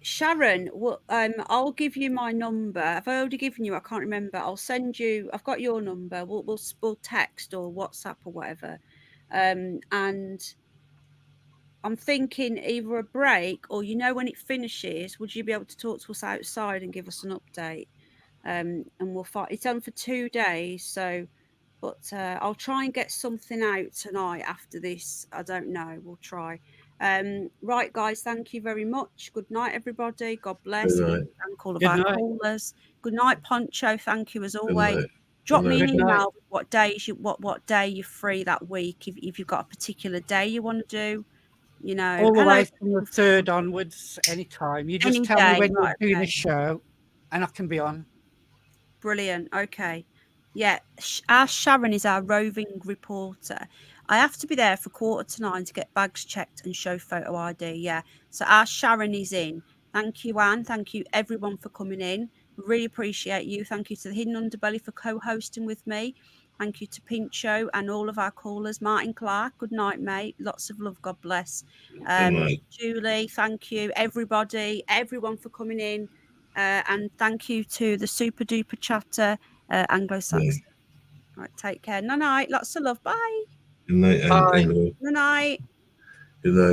Sharon, I'll give you my number. I've already given you. I can't remember. I'll send you. I've got your number. We'll text or WhatsApp or whatever. And I'm thinking either a break or when it finishes, would you be able to talk to us outside and give us an update? And we'll find it's on for 2 days. So. But I'll try and get something out tonight after this. I don't know. We'll try. Right, guys. Thank you very much. Good night, everybody. God bless. Thank all of our callers. Good night, Poncho. Thank you as always. Drop me an email with what days what day you're free that week. If you've got a particular day you want to do, all the way from the 3rd onwards, anytime. You just tell me when you're doing a show, and I can be on. Brilliant. Okay. Yeah, our Sharon is our roving reporter. I have to be there for 8:45 to get bags checked and show photo ID. Yeah, so our Sharon is in. Thank you, Anne. Thank you, everyone, for coming in. Really appreciate you. Thank you to the Hidden Underbelly for co-hosting with me. Thank you to Pincho and all of our callers. Martin Clark, good night, mate. Lots of love. God bless. Julie, thank you. Everyone for coming in. And thank you to the super duper chatter. Anglo-Saxon. Right, take care. Night. Lots of love. Bye. Good night. Good night. Good night.